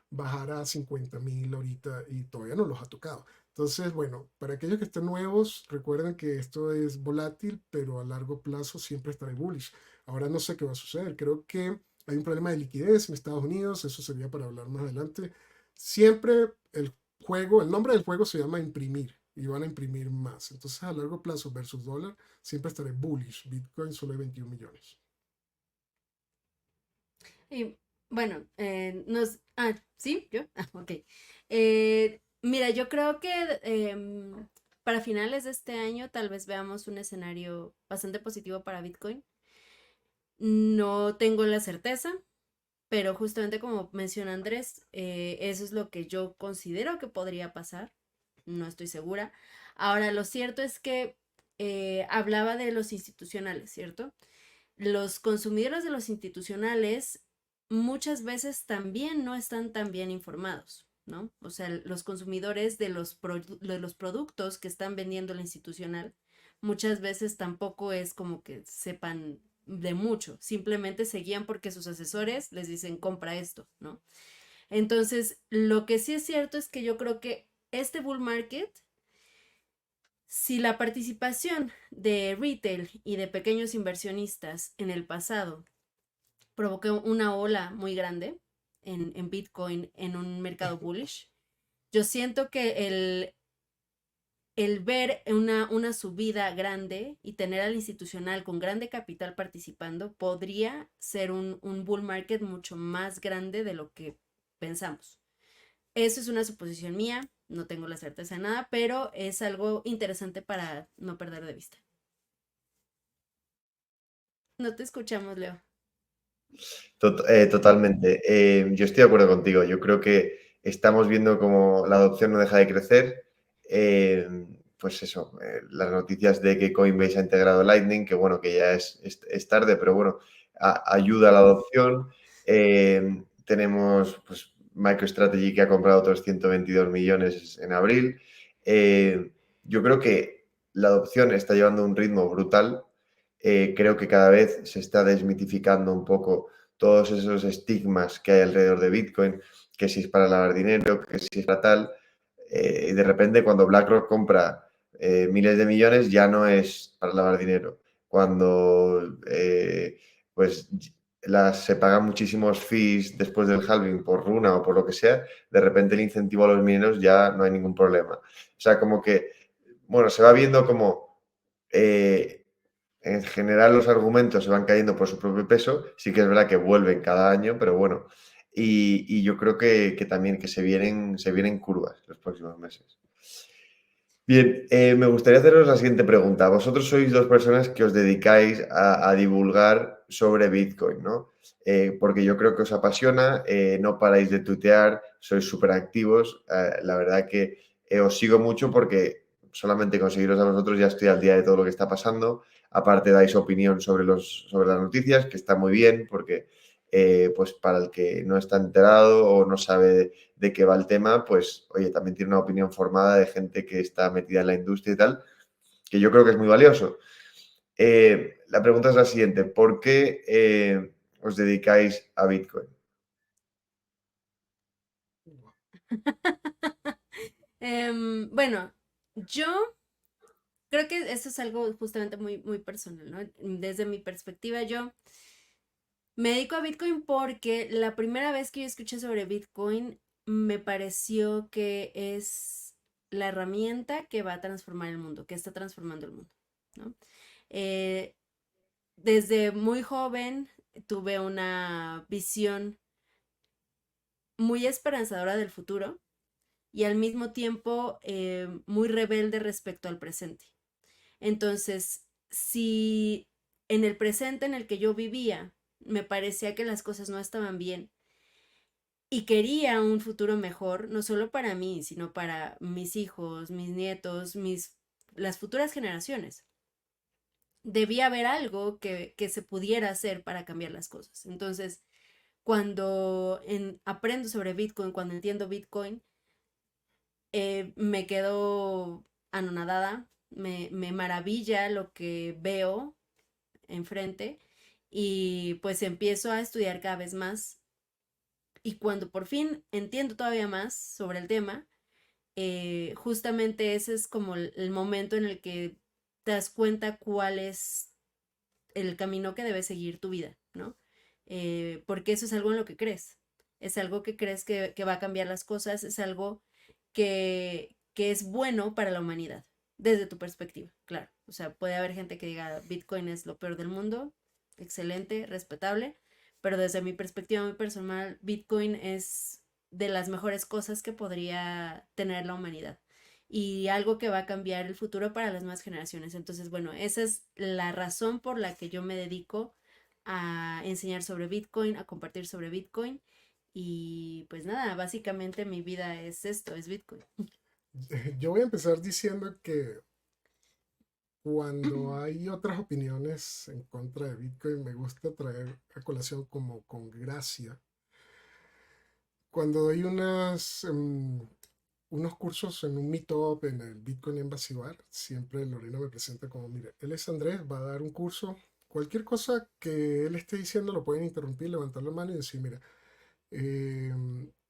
bajar a 50.000 ahorita y todavía no los ha tocado. Entonces, bueno, para aquellos que estén nuevos, recuerden que esto es volátil, pero a largo plazo siempre estará bullish. Ahora no sé qué va a suceder. Creo que hay un problema de liquidez en Estados Unidos, eso sería para hablar más adelante. Siempre el nombre del juego se llama imprimir y van a imprimir más. Entonces, a largo plazo versus dólar, siempre estaré bullish. Bitcoin solo hay 21 millones. Y bueno, ¿sí? ¿Yo? Ok. Mira, yo creo que para finales de este año tal vez veamos un escenario bastante positivo para Bitcoin. No tengo la certeza, pero justamente como menciona Andrés, eso es lo que yo considero que podría pasar. No estoy segura. Ahora, lo cierto es que hablaba de los institucionales, ¿cierto? Los consumidores de los institucionales muchas veces también no están tan bien informados, ¿no? O sea, los consumidores de de los productos que están vendiendo la institucional muchas veces tampoco es como que sepan de mucho, simplemente se guían porque sus asesores les dicen compra esto, ¿no? Entonces, lo que sí es cierto es que yo creo que este bull market, si la participación de retail y de pequeños inversionistas en el pasado provocó una ola muy grande en Bitcoin en un mercado bullish, yo siento que el ver una subida grande y tener al institucional con grande capital participando podría ser un bull market mucho más grande de lo que pensamos. Eso es una suposición mía, no tengo la certeza de nada, pero es algo interesante para no perder de vista. No te escuchamos, Leo. Totalmente. Yo estoy de acuerdo contigo. Yo creo que estamos viendo como la adopción no deja de crecer. Eh, pues eso, las noticias de que Coinbase ha integrado Lightning, que bueno, que ya es tarde, pero bueno, ayuda a la adopción. Tenemos pues, MicroStrategy que ha comprado otros 122 millones en abril. Yo creo que la adopción está llevando un ritmo brutal. Creo que cada vez se está desmitificando un poco todos esos estigmas que hay alrededor de Bitcoin, que si es para lavar dinero, que si es para tal. Y de repente cuando BlackRock compra miles de millones ya no es para lavar dinero. Cuando pues se pagan muchísimos fees después del halving por runa o por lo que sea, de repente el incentivo a los mineros ya no hay ningún problema. O sea, como que, bueno, se va viendo como en general los argumentos se van cayendo por su propio peso, sí que es verdad que vuelven cada año, pero bueno, y yo creo que también que se vienen curvas los próximos meses. Bien, me gustaría haceros la siguiente pregunta. Vosotros sois dos personas que os dedicáis a divulgar sobre Bitcoin, ¿no? Porque yo creo que os apasiona, no paráis de tuitear, sois súper activos. La verdad que os sigo mucho porque solamente conseguiros a vosotros ya estoy al día de todo lo que está pasando. Aparte dais opinión sobre las noticias, que está muy bien porque pues para el que no está enterado o no sabe de qué va el tema, pues oye, también tiene una opinión formada de gente que está metida en la industria y tal, que yo creo que es muy valioso. La pregunta es la siguiente, ¿por qué os dedicáis a Bitcoin? Bueno, yo creo que esto es algo justamente muy, muy personal, ¿no? Desde mi perspectiva, yo me dedico a Bitcoin porque la primera vez que yo escuché sobre Bitcoin me pareció que es la herramienta que va a transformar el mundo, que está transformando el mundo, ¿no? Eh, Desde muy joven tuve una visión muy esperanzadora del futuro y al mismo tiempo muy rebelde respecto al presente. Entonces, si en el presente en el que yo vivía me parecía que las cosas no estaban bien y quería un futuro mejor, no solo para mí, sino para mis hijos, mis nietos, las futuras generaciones, debía haber algo que se pudiera hacer para cambiar las cosas. Entonces, cuando aprendo sobre Bitcoin, cuando entiendo Bitcoin, me quedo anonadada, me maravilla lo que veo enfrente y pues empiezo a estudiar cada vez más y cuando por fin entiendo todavía más sobre el tema, justamente ese es como el momento en el que te das cuenta cuál es el camino que debe seguir tu vida, ¿no? Porque eso es algo en lo que crees, es algo que crees que va a cambiar las cosas, es algo que es bueno para la humanidad, desde tu perspectiva, claro. O sea, puede haber gente que diga Bitcoin es lo peor del mundo, excelente, respetable, pero desde mi perspectiva muy personal, Bitcoin es de las mejores cosas que podría tener la humanidad y algo que va a cambiar el futuro para las nuevas generaciones. Entonces, bueno, esa es la razón por la que yo me dedico a enseñar sobre Bitcoin, a compartir sobre Bitcoin. Y pues nada, básicamente mi vida es esto, es Bitcoin. Yo voy a empezar diciendo que cuando hay otras opiniones en contra de Bitcoin, me gusta traer a colación como con gracia. Cuando doy unos cursos en un meetup en el Bitcoin Embassy Bar, siempre Lorena me presenta como, mire, él es Andrés, va a dar un curso. Cualquier cosa que él esté diciendo lo pueden interrumpir, levantar la mano y decir, mira, eh,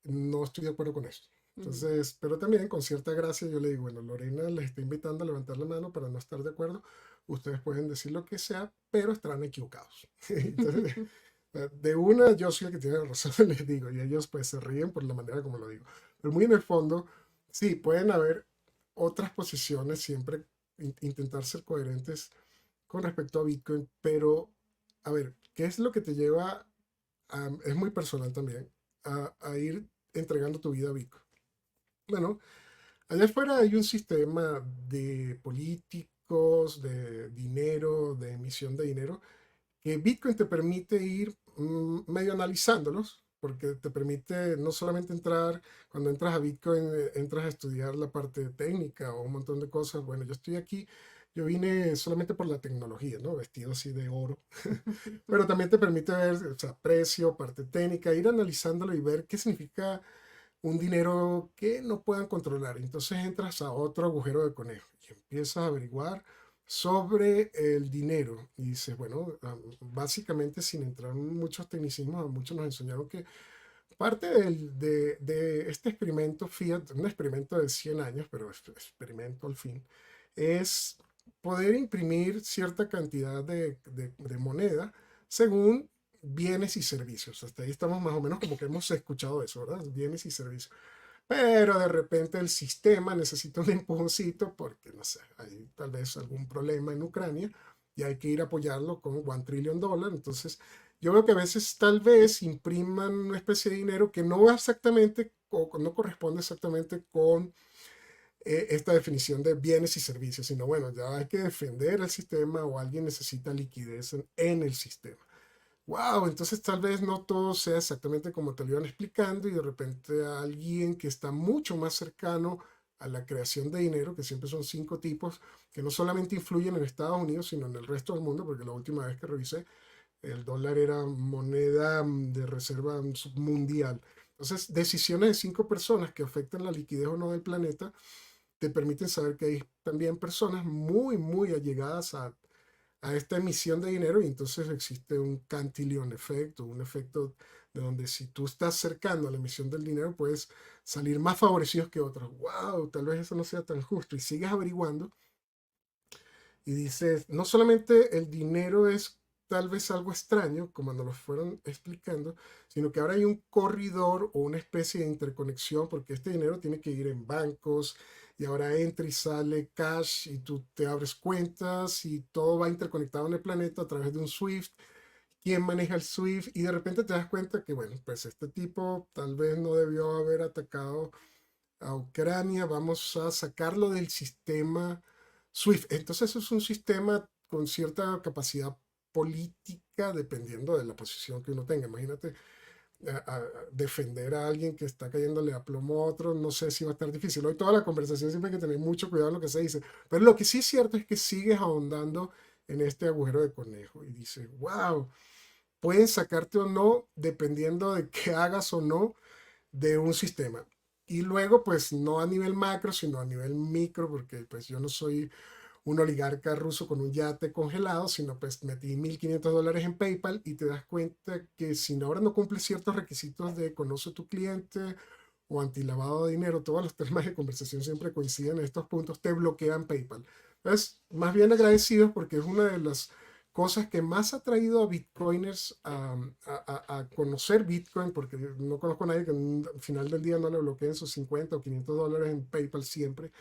no estoy de acuerdo con esto. Ujú. Entonces, pero también con cierta gracia yo le digo, bueno, Lorena les está invitando a levantar la mano para no estar de acuerdo. Ustedes pueden decir lo que sea, pero estarán equivocados. Entonces, de una, yo soy el que tiene la razón, les digo, y ellos pues se ríen por la manera como lo digo. Pero muy en el fondo, sí, pueden haber otras posiciones, siempre intentar ser coherentes con respecto a Bitcoin, pero a ver, ¿qué es lo que te lleva es muy personal también, a ir entregando tu vida a Bitcoin? Bueno, allá afuera hay un sistema de políticos, de dinero, de emisión de dinero, que Bitcoin te permite ir medio analizándolos, porque te permite no solamente entrar, cuando entras a Bitcoin, entras a estudiar la parte técnica o un montón de cosas. Bueno, yo estoy aquí, yo vine solamente por la tecnología, ¿no? Vestido así de oro, pero también te permite ver, o sea, precio, parte técnica, ir analizándolo y ver qué significa un dinero que no puedan controlar. Entonces entras a otro agujero de conejo y empiezas a averiguar sobre el dinero. Y dices, bueno, básicamente sin entrar en muchos tecnicismos, a muchos nos enseñaron que parte de este experimento Fiat, un experimento de 100 años, pero experimento al fin, es poder imprimir cierta cantidad de moneda según bienes y servicios. Hasta ahí estamos más o menos como que hemos escuchado eso, ¿verdad? Bienes y servicios. Pero de repente el sistema necesita un empujoncito porque, no sé, hay tal vez algún problema en Ucrania y hay que ir a apoyarlo con $1 trillion. Entonces, yo veo que a veces tal vez impriman una especie de dinero que no va exactamente o no corresponde exactamente con esta definición de bienes y servicios, sino bueno, ya hay que defender el sistema o alguien necesita liquidez en el sistema. Wow, entonces tal vez no todo sea exactamente como te lo iban explicando y de repente alguien que está mucho más cercano a la creación de dinero, que siempre son 5 tipos, que no solamente influyen en Estados Unidos, sino en el resto del mundo, porque la última vez que revisé, el dólar era moneda de reserva mundial. Entonces, decisiones de 5 personas que afectan la liquidez o no del planeta te permiten saber que hay también personas muy, muy allegadas a esta emisión de dinero y entonces existe un Cantillon efecto, un efecto de donde si tú estás cercano a la emisión del dinero puedes salir más favorecidos que otros. Wow, tal vez eso no sea tan justo y sigues averiguando y dices, no solamente el dinero es tal vez algo extraño, como nos lo fueron explicando, sino que ahora hay un corredor o una especie de interconexión, porque este dinero tiene que ir en bancos y ahora entra y sale cash y tú te abres cuentas y todo va interconectado en el planeta a través de un SWIFT. ¿Quién maneja el SWIFT? Y de repente te das cuenta que, bueno, pues este tipo tal vez no debió haber atacado a Ucrania, vamos a sacarlo del sistema SWIFT. Entonces eso es un sistema con cierta capacidad política dependiendo de la posición que uno tenga. Imagínate defender a alguien que está cayéndole a plomo a otro, no sé si va a estar difícil. Hoy toda la conversación siempre hay que tener mucho cuidado en lo que se dice, pero lo que sí es cierto es que sigues ahondando en este agujero de conejo y dices, wow, pueden sacarte o no dependiendo de qué hagas o no de un sistema. Y luego, pues no a nivel macro, sino a nivel micro, porque pues yo no soy un oligarca ruso con un yate congelado, sino pues metí $1,500 en PayPal y te das cuenta que si ahora no cumples ciertos requisitos de conoce a tu cliente o antilavado de dinero, todos los temas de conversación siempre coinciden en estos puntos, te bloquean PayPal. Entonces, más bien agradecidos porque es una de las cosas que más ha traído a bitcoiners a conocer Bitcoin, porque no conozco a nadie que al final del día no le bloqueen sus $50 o $500 en PayPal siempre.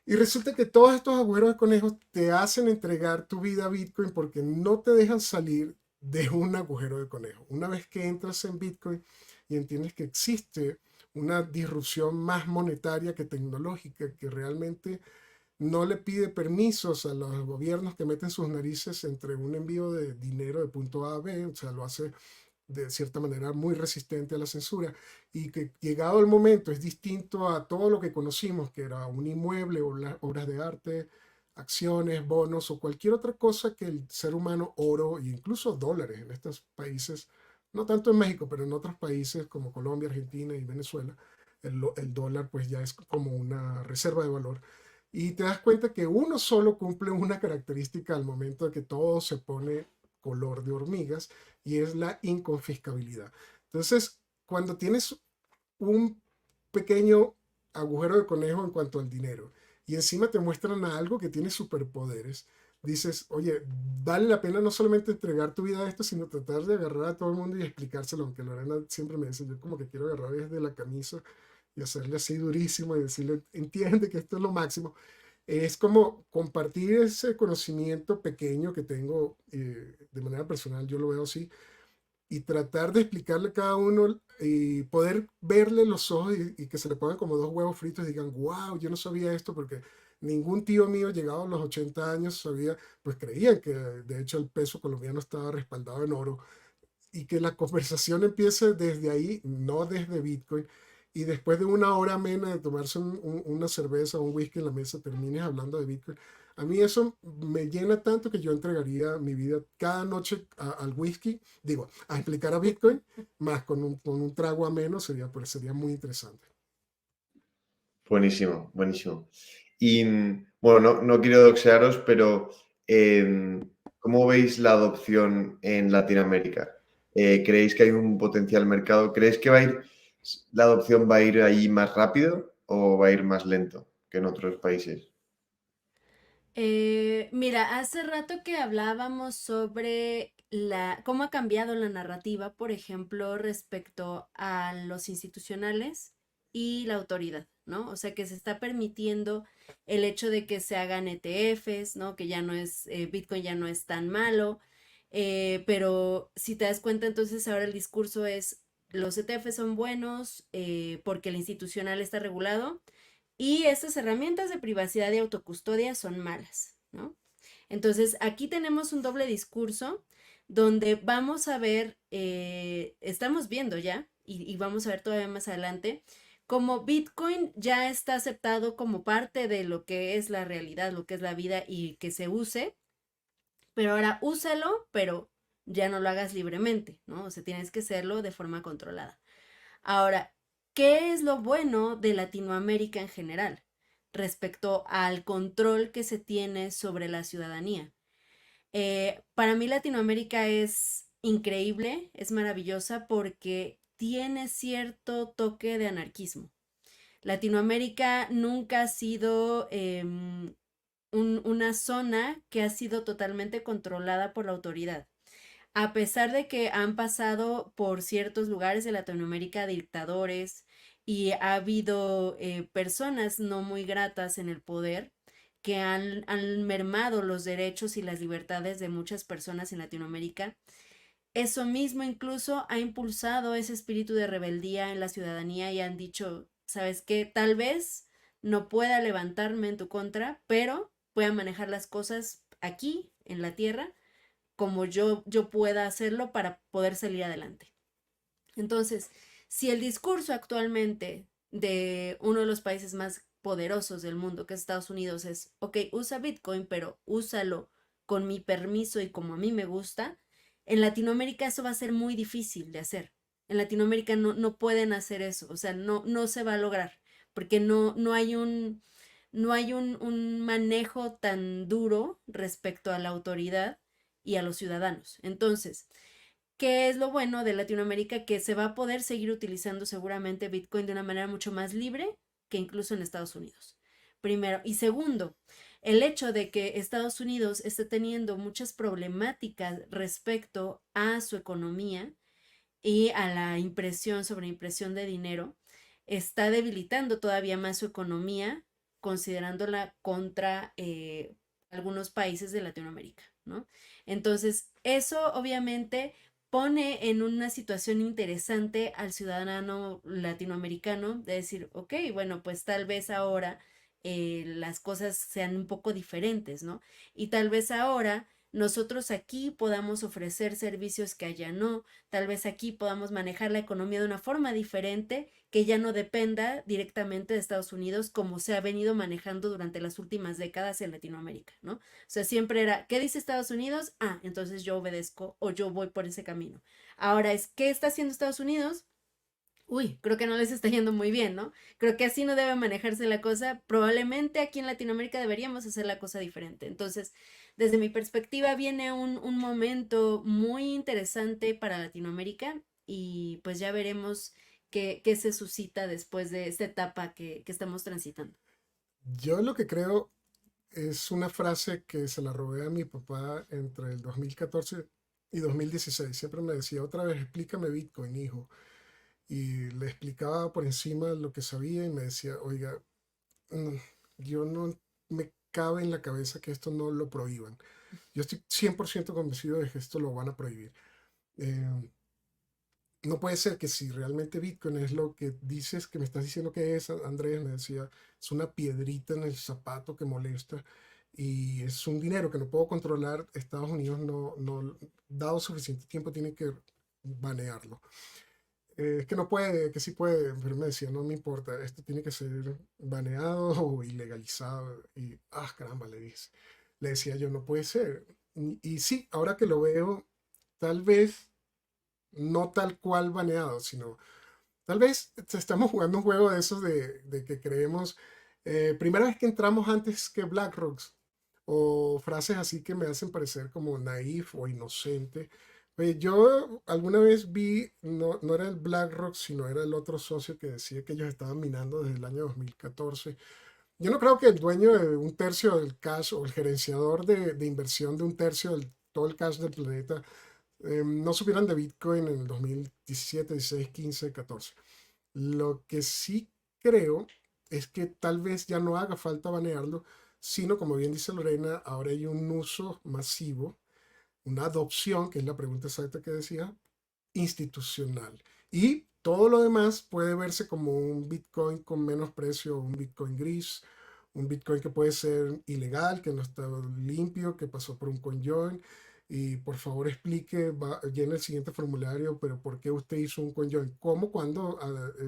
Y resulta que todos estos agujeros de conejos te hacen entregar tu vida a Bitcoin porque no te dejan salir de un agujero de conejo. Una vez que entras en Bitcoin y entiendes que existe una disrupción más monetaria que tecnológica, que realmente no le pide permisos a los gobiernos que meten sus narices entre un envío de dinero de punto A a B, o sea, lo hace de cierta manera muy resistente a la censura y que llegado el momento es distinto a todo lo que conocimos, que era un inmueble o las obras de arte, acciones, bonos o cualquier otra cosa que el ser humano, oro e incluso dólares en estos países, no tanto en México, pero en otros países como Colombia, Argentina y Venezuela, el dólar pues ya es como una reserva de valor. Y te das cuenta que uno solo cumple una característica al momento de que todo se pone color de hormigas y es la inconfiscabilidad. Entonces, cuando tienes un pequeño agujero de conejo en cuanto al dinero y encima te muestran a algo que tiene superpoderes, dices, oye, vale la pena no solamente entregar tu vida a esto, sino tratar de agarrar a todo el mundo y explicárselo, aunque Lorena siempre me dice, yo como que quiero agarrar desde la camisa y hacerle así durísimo y decirle, entiende que esto es lo máximo. Es como compartir ese conocimiento pequeño que tengo de manera personal, yo lo veo así, y tratar de explicarle a cada uno y poder verle los ojos y que se le pongan como dos huevos fritos y digan, wow, yo no sabía esto porque ningún tío mío llegado a los 80 años sabía, pues creían que de hecho el peso colombiano estaba respaldado en oro y que la conversación empiece desde ahí, no desde Bitcoin. Y después de una hora amena de tomarse una cerveza o un whisky en la mesa, termines hablando de Bitcoin. A mí eso me llena tanto que yo entregaría mi vida cada noche al whisky, digo, a explicar a Bitcoin, más con un trago ameno sería, pues, sería muy interesante. Buenísimo, buenísimo. Y bueno, no quiero doxearos, pero ¿cómo veis la adopción en Latinoamérica? ¿Creéis que hay un potencial mercado? ¿Creéis que la adopción va a ir ahí más rápido o va a ir más lento que en otros países? Mira, hace rato que hablábamos sobre cómo ha cambiado la narrativa, por ejemplo, respecto a los institucionales y la autoridad, ¿no? O sea, que se está permitiendo el hecho de que se hagan ETFs, ¿no? Que ya no es, Bitcoin ya no es tan malo, pero si te das cuenta, entonces ahora el discurso es, los ETFs son buenos porque el institucional está regulado y estas herramientas de privacidad y autocustodia son malas, ¿no? Entonces, aquí tenemos un doble discurso donde vamos a ver, estamos viendo ya, y vamos a ver todavía más adelante, como Bitcoin ya está aceptado como parte de lo que es la realidad, lo que es la vida y que se use, pero ahora úsalo, pero ya no lo hagas libremente, ¿no? O sea, tienes que hacerlo de forma controlada. Ahora, ¿qué es lo bueno de Latinoamérica en general respecto al control que se tiene sobre la ciudadanía? Para mí Latinoamérica es increíble, es maravillosa porque tiene cierto toque de anarquismo. Latinoamérica nunca ha sido una zona que ha sido totalmente controlada por la autoridad. A pesar de que han pasado por ciertos lugares de Latinoamérica dictadores y ha habido personas no muy gratas en el poder que han mermado los derechos y las libertades de muchas personas en Latinoamérica, eso mismo incluso ha impulsado ese espíritu de rebeldía en la ciudadanía y han dicho, ¿sabes qué? Tal vez no pueda levantarme en tu contra, pero pueda manejar las cosas aquí, en la tierra, como yo pueda hacerlo para poder salir adelante. Entonces, si el discurso actualmente de uno de los países más poderosos del mundo, que es Estados Unidos, es, ok, usa Bitcoin, pero úsalo con mi permiso y como a mí me gusta, en Latinoamérica eso va a ser muy difícil de hacer. En Latinoamérica no pueden hacer eso, o sea, no se va a lograr, porque no hay un manejo tan duro respecto a la autoridad y a los ciudadanos. Entonces, ¿qué es lo bueno de Latinoamérica? Que se va a poder seguir utilizando seguramente Bitcoin de una manera mucho más libre que incluso en Estados Unidos. Primero. Y segundo, el hecho de que Estados Unidos esté teniendo muchas problemáticas respecto a su economía y a la sobre impresión de dinero, está debilitando todavía más su economía, considerándola contra algunos países de Latinoamérica, ¿no? Entonces, eso obviamente pone en una situación interesante al ciudadano latinoamericano de decir, ok, bueno, pues tal vez ahora las cosas sean un poco diferentes, ¿no? Y tal vez ahora nosotros aquí podamos ofrecer servicios que allá no, tal vez aquí podamos manejar la economía de una forma diferente que ya no dependa directamente de Estados Unidos como se ha venido manejando durante las últimas décadas en Latinoamérica, ¿no? O sea, siempre era, ¿qué dice Estados Unidos? Ah, entonces yo obedezco o yo voy por ese camino. Ahora es, ¿qué está haciendo Estados Unidos? Uy, creo que no les está yendo muy bien, ¿no? Creo que así no debe manejarse la cosa. Probablemente aquí en Latinoamérica deberíamos hacer la cosa diferente. Entonces, desde mi perspectiva, viene un momento muy interesante para Latinoamérica y pues ya veremos qué se suscita después de esta etapa que estamos transitando. Yo lo que creo es una frase que se la robé a mi papá entre el 2014 y 2016. Siempre me decía, otra vez, explícame Bitcoin, hijo. Y le explicaba por encima lo que sabía y me decía, oiga, mm, yo no me cabe en la cabeza que esto no lo prohíban. Yo estoy 100% convencido de que esto lo van a prohibir. Eh, no puede ser que si realmente Bitcoin es lo que dices, que me estás diciendo que es, Andrés me decía, es una piedrita en el zapato que molesta y es un dinero que no puedo controlar, Estados Unidos no, dado suficiente tiempo, tiene que banearlo. Es que no puede, que sí puede, pero me decía, no me importa, esto tiene que ser baneado o ilegalizado. Y, caramba, le decía yo, no puede ser. Y sí, ahora que lo veo, tal vez no tal cual baneado, sino tal vez estamos jugando un juego de esos de que creemos, primera vez que entramos antes que BlackRock, o frases así que me hacen parecer como naif o inocente. Oye, yo alguna vez vi, no era el BlackRock, sino era el otro socio que decía que ellos estaban minando desde el año 2014. Yo no creo que el dueño de un tercio del cash o el gerenciador de inversión de un tercio de todo el cash del planeta no supieran de Bitcoin en el 2017, 16, 15, 14. Lo que sí creo es que tal vez ya no haga falta banearlo, sino como bien dice Lorena, ahora hay un uso masivo, una adopción, que es la pregunta exacta que decía, institucional. Y todo lo demás puede verse como un Bitcoin con menos precio, un Bitcoin gris, un Bitcoin que puede ser ilegal, que no está limpio, que pasó por un conjoin. Y por favor explique, llene el siguiente formulario, pero ¿por qué usted hizo un conjoin? Como cuando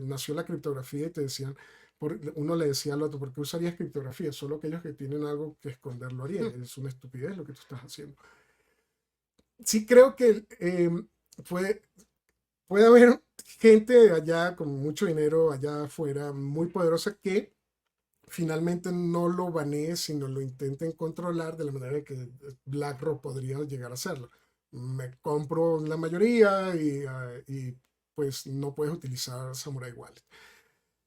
nació la criptografía y te decían, uno le decía al otro, ¿por qué usarías criptografía? Solo aquellos que tienen algo que esconder lo harían. Es una estupidez lo que tú estás haciendo. Sí creo que puede, puede haber gente allá con mucho dinero allá afuera, muy poderosa, que finalmente no lo banee, sino lo intenten controlar de la manera que BlackRock podría llegar a hacerlo. Me compro la mayoría y pues no puedes utilizar Samurai Wallet.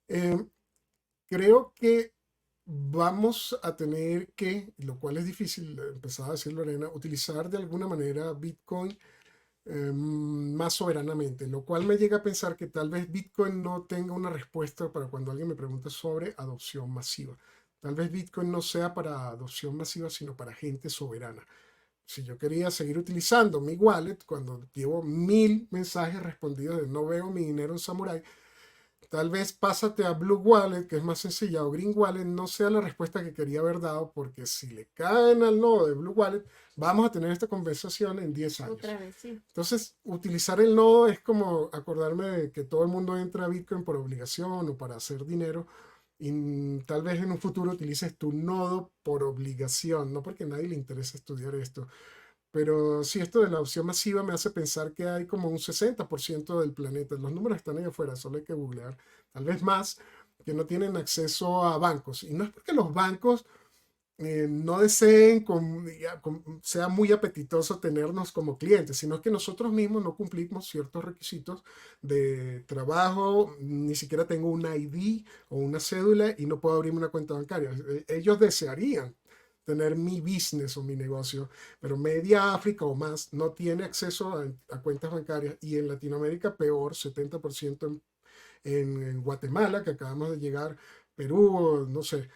Eh, creo que vamos a tener que, lo cual es difícil, empezaba a decir Lorena, utilizar de alguna manera Bitcoin más soberanamente, lo cual me llega a pensar que tal vez Bitcoin no tenga una respuesta para cuando alguien me pregunta sobre adopción masiva. Tal vez Bitcoin no sea para adopción masiva, sino para gente soberana. Si yo quería seguir utilizando mi wallet, cuando llevo 1000 mensajes respondidos de no veo mi dinero en Samurai, tal vez pásate a Blue Wallet, que es más sencilla, o Green Wallet, no sea la respuesta que quería haber dado, porque si le caen al nodo de Blue Wallet, vamos a tener esta conversación en 10 años. Otra vez, sí. Entonces, utilizar el nodo es como acordarme de que todo el mundo entra a Bitcoin por obligación o para hacer dinero. Y tal vez en un futuro utilices tu nodo por obligación, no porque a nadie le interesa estudiar esto, Pero sí, esto de la adopción masiva me hace pensar que hay como un 60% del planeta. Los números están ahí afuera, solo hay que googlear. Tal vez más, que no tienen acceso a bancos. Y no es porque los bancos no deseen, sea muy apetitoso tenernos como clientes, sino que nosotros mismos no cumplimos ciertos requisitos de trabajo, ni siquiera tengo un ID o una cédula y no puedo abrirme una cuenta bancaria. Ellos desearían tener mi business o mi negocio, pero media África o más no tiene acceso a cuentas bancarias y en Latinoamérica peor, 70% en Guatemala, que acabamos de llegar, Perú, no sé.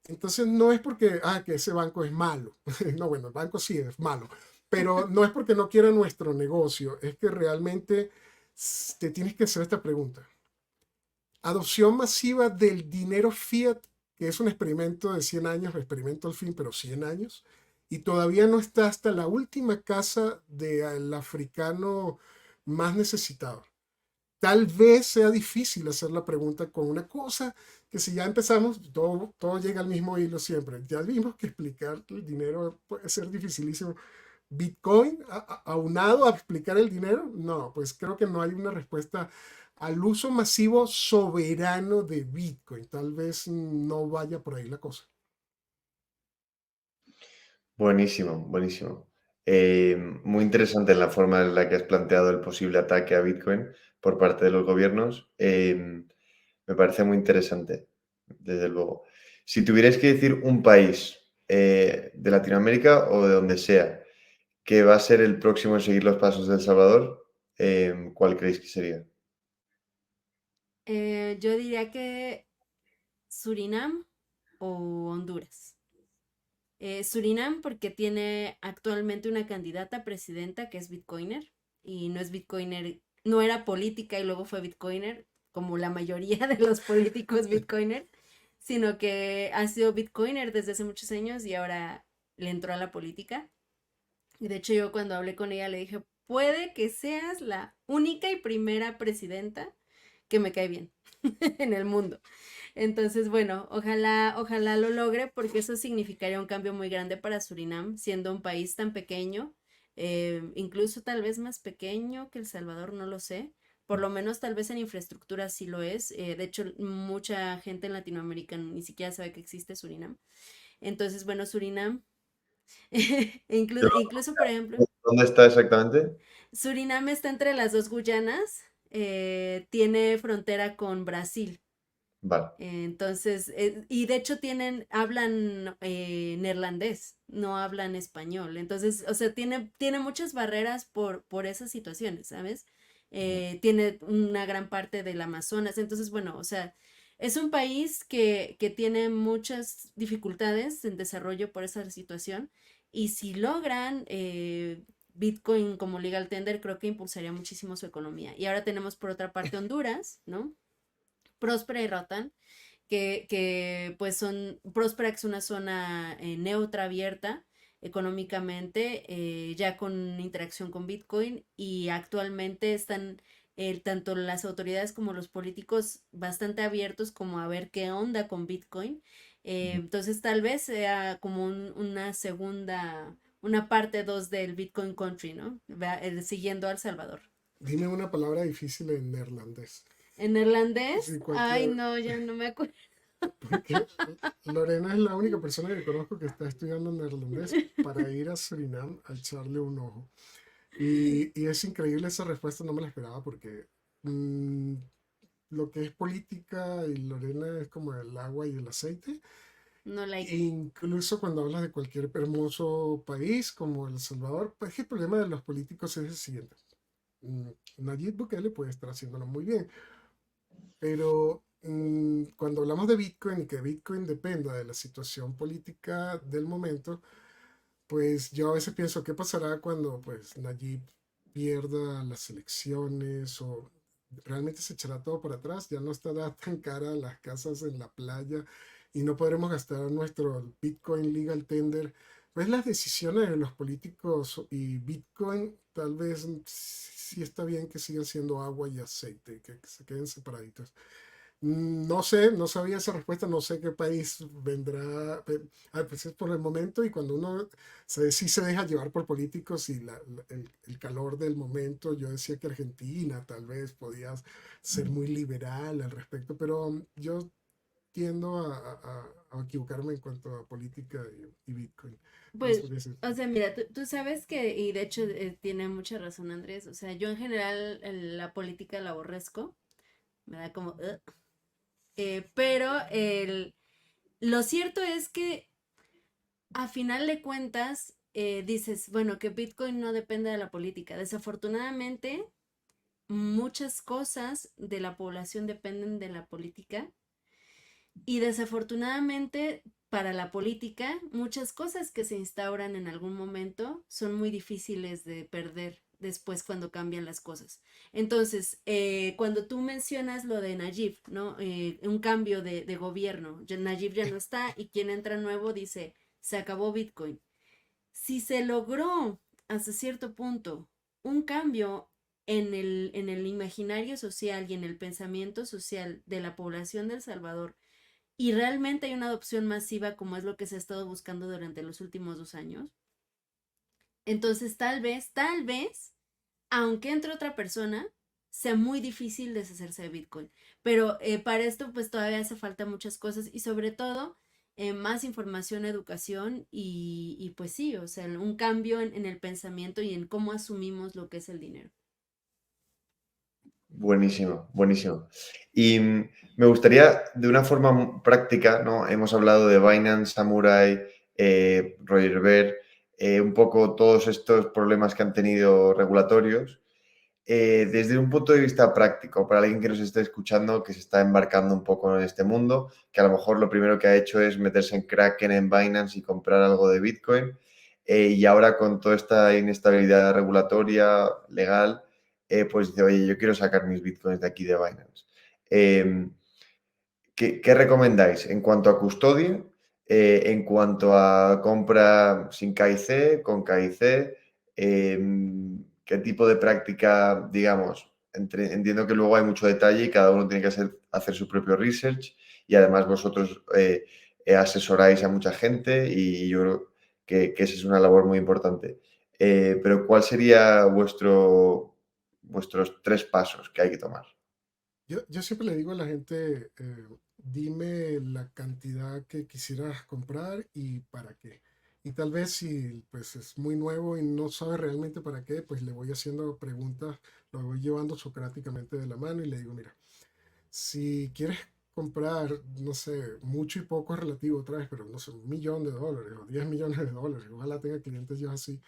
Entonces no es porque, que ese banco es malo. No, bueno, el banco sí es malo, pero no es porque no quiera nuestro negocio, es que realmente te tienes que hacer esta pregunta. Adopción masiva del dinero fiat, que es un experimento de 100 años, experimento al fin, pero 100 años, y todavía no está hasta la última casa del africano más necesitado. Tal vez sea difícil hacer la pregunta con una cosa que si ya empezamos, todo llega al mismo hilo siempre. Ya vimos que explicar el dinero puede ser dificilísimo. Bitcoin, aunado a explicar el dinero, no, pues creo que no hay una respuesta al uso masivo soberano de Bitcoin. Tal vez no vaya por ahí la cosa. Buenísimo, buenísimo. Muy interesante la forma en la que has planteado el posible ataque a Bitcoin por parte de los gobiernos. Me parece muy interesante, desde luego. Si tuvierais que decir un país de Latinoamérica o de donde sea que va a ser el próximo en seguir los pasos de El Salvador, ¿cuál creéis que sería? Yo diría que Surinam o Honduras. Surinam porque tiene actualmente una candidata a presidenta que es Bitcoiner y no es Bitcoiner, no era política y luego fue Bitcoiner, como la mayoría de los políticos Bitcoiner, sino que ha sido Bitcoiner desde hace muchos años y ahora le entró a la política. Y de hecho yo cuando hablé con ella le dije, puede que seas la única y primera presidenta que me cae bien en el mundo. Entonces, bueno, ojalá lo logre porque eso significaría un cambio muy grande para Surinam, siendo un país tan pequeño, incluso tal vez más pequeño que El Salvador, no lo sé. Por lo menos tal vez en infraestructura sí lo es. De hecho, mucha gente en Latinoamérica ni siquiera sabe que existe Surinam. Entonces, bueno, Surinam, incluso, por ejemplo, ¿Dónde está exactamente? Surinam está entre las dos Guyanas, tiene frontera con Brasil. Vale. Entonces, y de hecho hablan neerlandés, no hablan español. Entonces, o sea, tiene muchas barreras por esas situaciones, ¿sabes? Tiene una gran parte del Amazonas. Entonces, bueno, o sea, es un país que tiene muchas dificultades en desarrollo por esa situación. Y si logran Bitcoin como legal tender, creo que impulsaría muchísimo su economía. Y ahora tenemos por otra parte Honduras, ¿no? Próspera y Roatán, que pues Próspera que es una zona neutra, abierta económicamente, ya con interacción con Bitcoin y actualmente están tanto las autoridades como los políticos bastante abiertos como a ver qué onda con Bitcoin. Entonces tal vez sea como una parte 2 del Bitcoin Country, ¿no? Siguiendo a El Salvador. Dime una palabra difícil en neerlandés. ¿En neerlandés? Sí, Ay, cualquier. no, ya no me acuerdo. Porque Lorena es la única persona que conozco que está estudiando neerlandés para ir a Surinam a echarle un ojo. Y es increíble esa respuesta, no me la esperaba porque mm, lo que es política y Lorena es como el agua y el aceite. No like. Incluso cuando hablas de cualquier hermoso país como El Salvador, pues el problema de los políticos es el siguiente. Mm, Nayib Bukele puede estar haciéndolo muy bien, pero cuando hablamos de Bitcoin y que Bitcoin dependa de la situación política del momento, pues yo a veces pienso, ¿qué pasará cuando pues Nayib pierda las elecciones o realmente se echará todo para atrás? Ya no estará tan cara las casas en la playa y no podremos gastar nuestro Bitcoin legal tender. Pues las decisiones de los políticos y Bitcoin tal vez sí está bien que sigan siendo agua y aceite, que se queden separaditos. No sé, no sabía esa respuesta, no sé qué país vendrá. Pues es por el momento y cuando uno sí se deja llevar por políticos y el calor del momento, yo decía que Argentina tal vez podía ser muy liberal al respecto, pero yo tiendo a equivocarme en cuanto a política y Bitcoin. No Pues, sabría decir. o sea, mira, tú sabes que, y de hecho tiene mucha razón Andrés, o sea, yo en general la política la aborrezco, me da como... "Ugh". Pero lo cierto es que a final de cuentas dices, bueno, que Bitcoin no depende de la política. Desafortunadamente, muchas cosas de la población dependen de la política y desafortunadamente para la política, muchas cosas que se instauran en algún momento son muy difíciles de perder después cuando cambian las cosas. Entonces, cuando tú mencionas lo de Nayib, ¿no? Un cambio de gobierno, Nayib ya no está y quien entra nuevo dice, se acabó Bitcoin. Si se logró hasta cierto punto un cambio en el imaginario social y en el pensamiento social de la población de El Salvador, y realmente hay una adopción masiva como es lo que se ha estado buscando durante los últimos 2 años, entonces tal vez, aunque entre otra persona, sea muy difícil deshacerse de Bitcoin. Pero para esto pues todavía hace falta muchas cosas y sobre todo más información, educación y pues sí, o sea, un cambio en el pensamiento y en cómo asumimos lo que es el dinero. Buenísimo, buenísimo. Y me gustaría, de una forma práctica, ¿no? Hemos hablado de Binance, Samurai, Roger Ver, un poco todos estos problemas que han tenido regulatorios. Desde un punto de vista práctico, para alguien que nos esté escuchando, que se está embarcando un poco en este mundo, que a lo mejor lo primero que ha hecho es meterse en Kraken, en Binance y comprar algo de Bitcoin, y ahora con toda esta inestabilidad regulatoria, legal, pues dice, oye, yo quiero sacar mis Bitcoins de aquí de Binance. Eh, ¿qué recomendáis en cuanto a custodia, en cuanto a compra sin KIC, con KIC? ¿Qué tipo de práctica, digamos? Entiendo que luego hay mucho detalle y cada uno tiene que hacer su propio research y además vosotros asesoráis a mucha gente y yo creo que esa es una labor muy importante. Pero ¿cuál sería vuestros 3 pasos que hay que tomar? Yo siempre le digo a la gente, dime la cantidad que quisieras comprar y para qué. Y tal vez si pues es muy nuevo y no sabe realmente para qué, pues le voy haciendo preguntas, lo voy llevando socráticamente de la mano y le digo, mira, si quieres comprar, no sé, mucho y poco es relativo otra vez, pero no sé, $1 millón o $10 millones, ojalá tenga clientes yo así.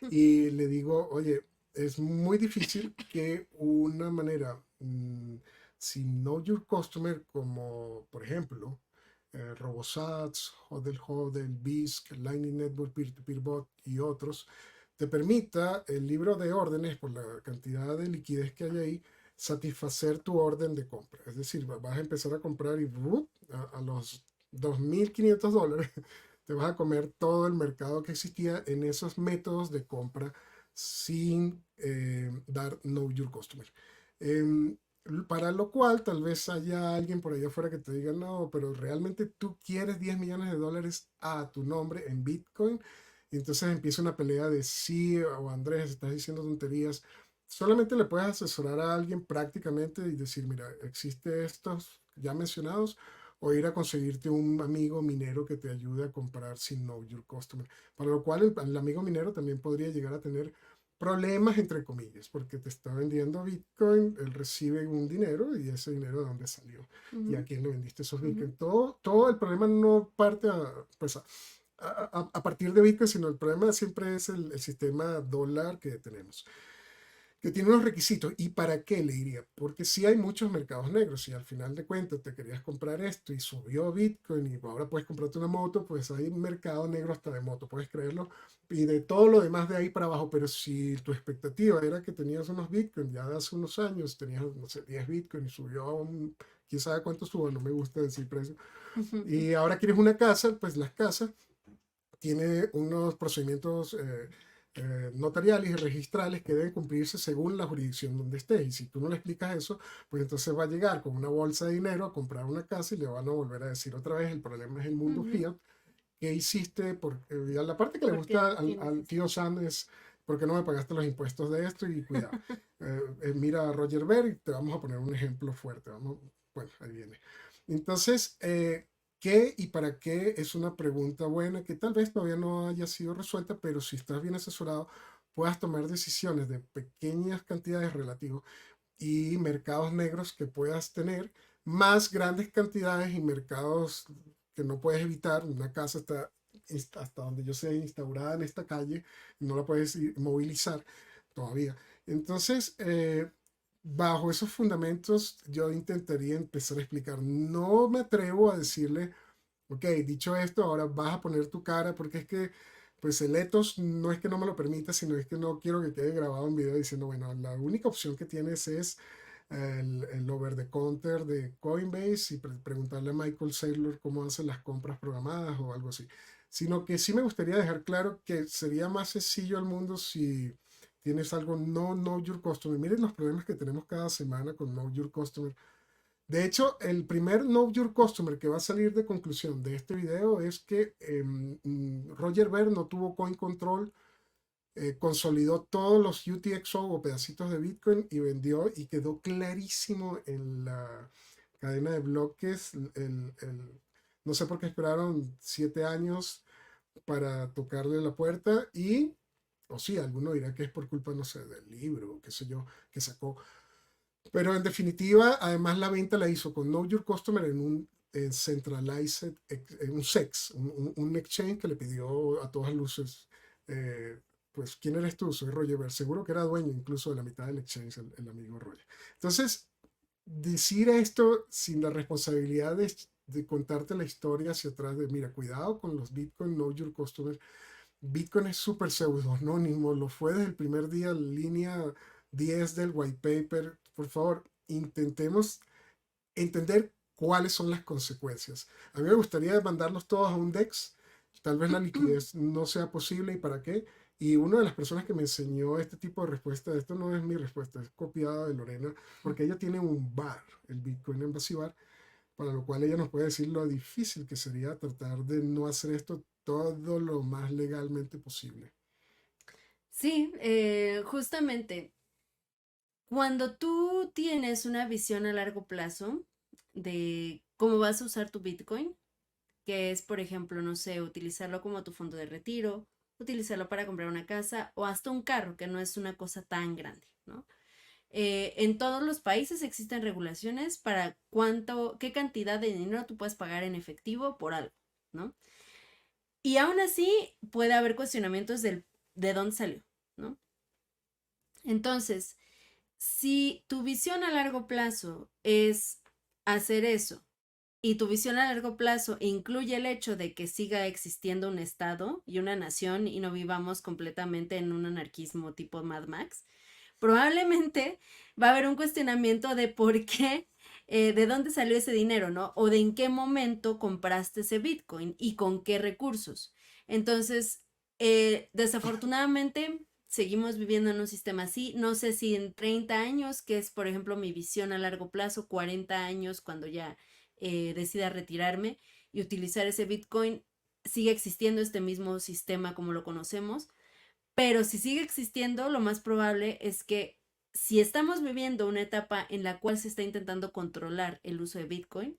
Y le digo, oye, es muy difícil que una manera sin Know Your Customer, como por ejemplo RoboSats, Hodel, BISC, Lightning Network, Peer-to-Peer Bot y otros, te permita el libro de órdenes por la cantidad de liquidez que hay ahí satisfacer tu orden de compra. Es decir, vas a empezar a comprar y ¡bup! A los $2.500 te vas a comer todo el mercado que existía en esos métodos de compra sin dar Know Your Customer. Em, para lo cual tal vez haya alguien por allá afuera que te diga, no, pero realmente tú quieres $10 millones a tu nombre en Bitcoin. Y entonces empieza una pelea de sí o Andrés, estás diciendo tonterías. Solamente le puedes asesorar a alguien prácticamente y decir, mira, existe estos ya mencionados, o ir a conseguirte un amigo minero que te ayude a comprar sin Know Your Customer. Para lo cual el amigo minero también podría llegar a tener problemas, entre comillas, porque te está vendiendo Bitcoin, él recibe un dinero y ese dinero de dónde salió y a Ujú, quién le vendiste esos ujú. Bitcoin. Todo el problema no parte pues a partir de Bitcoin, sino el problema siempre es el sistema dólar que tenemos, que tiene unos requisitos. ¿Y para qué le diría? Porque si hay muchos mercados negros. Si al final de cuentas te querías comprar esto y subió Bitcoin y ahora puedes comprarte una moto, pues hay un mercado negro hasta de moto, puedes creerlo. Y de todo lo demás de ahí para abajo. Pero si tu expectativa era que tenías unos Bitcoin ya de hace unos años, tenías, no sé, 10 Bitcoin y subió a un, quién sabe cuánto suba, no me gusta decir precio. Y ahora quieres una casa, pues las casas tiene unos procedimientos notariales y registrales que deben cumplirse según la jurisdicción donde estés. Y si tú no le explicas eso, pues entonces va a llegar con una bolsa de dinero a comprar una casa y le van a volver a decir otra vez, el problema es el mundo Ujú. fiat. ¿Qué hiciste? Porque la parte que le Porque gusta tienes al esto. tío Sam es, ¿por qué no me pagaste los impuestos de esto? Y cuidado. Mira a Roger Ver y te vamos a poner un ejemplo fuerte. Vamos, bueno, ahí viene. Entonces, ¿qué y para qué? Es una pregunta buena que tal vez todavía no haya sido resuelta, pero si estás bien asesorado, puedas tomar decisiones de pequeñas cantidades relativas y mercados negros que puedas tener, más grandes cantidades y mercados que no puedes evitar. Una casa está hasta donde yo sé instaurada en esta calle, no la puedes movilizar todavía. Entonces, bajo esos fundamentos, yo intentaría empezar a explicar. No me atrevo a decirle, ok, dicho esto, ahora vas a poner tu cara, porque es que, pues el ethos no es que no me lo permita, sino es que no quiero que quede grabado un video diciendo, bueno, la única opción que tienes es el over the counter de Coinbase y preguntarle a Michael Saylor cómo hace las compras programadas o algo así. Sino que sí me gustaría dejar claro que sería más sencillo al mundo si tienes algo no Know Your Customer. Miren los problemas que tenemos cada semana con Know Your Customer. De hecho, el primer Know Your Customer que va a salir de conclusión de este video es que Roger Ver no tuvo coin control, consolidó todos los UTXO o pedacitos de Bitcoin y vendió y quedó clarísimo en la cadena de bloques. No sé por qué esperaron 7 años para tocarle la puerta y, o sí, alguno dirá que es por culpa, no sé, del libro, qué sé yo, que sacó. Pero en definitiva, además la venta la hizo con Know Your Customer en un centralized, en un SEX, un exchange que le pidió a todas luces, eh, pues, ¿quién eres tú? Soy Roger Ver. Seguro que era dueño incluso de la mitad del exchange, el amigo Roger. Entonces, decir esto sin la responsabilidad de contarte la historia hacia atrás de, mira, cuidado con los Bitcoin, Know Your Customer. Bitcoin es súper pseudonónimo, lo fue desde el primer día, línea 10 del white paper. Por favor, intentemos entender cuáles son las consecuencias. A mí me gustaría mandarlos todos a un DEX, tal vez la liquidez no sea posible y para qué. Y una de las personas que me enseñó este tipo de respuesta, esto no es mi respuesta, es copiada de Lorena, porque ella tiene un bar, el Bitcoin Embassy Bar, para lo cual ella nos puede decir lo difícil que sería tratar de no hacer esto todo lo más legalmente posible. Sí, justamente, cuando tú tienes una visión a largo plazo de cómo vas a usar tu Bitcoin, que es, por ejemplo, no sé, utilizarlo como tu fondo de retiro, utilizarlo para comprar una casa o hasta un carro, que no es una cosa tan grande, ¿no? En todos los países existen regulaciones para qué cantidad de dinero tú puedes pagar en efectivo por algo, ¿no? Y aún así puede haber cuestionamientos de dónde salió, ¿no? Entonces, si tu visión a largo plazo es hacer eso y tu visión a largo plazo incluye el hecho de que siga existiendo un Estado y una nación y no vivamos completamente en un anarquismo tipo Mad Max, probablemente va a haber un cuestionamiento de por qué, de dónde salió ese dinero, ¿no? O de en qué momento compraste ese Bitcoin y con qué recursos. Entonces, desafortunadamente, seguimos viviendo en un sistema así. No sé si en 30 años, que es, por ejemplo, mi visión a largo plazo, 40 años, cuando ya decida retirarme y utilizar ese Bitcoin, sigue existiendo este mismo sistema como lo conocemos, pero si sigue existiendo, lo más probable es que si estamos viviendo una etapa en la cual se está intentando controlar el uso de Bitcoin,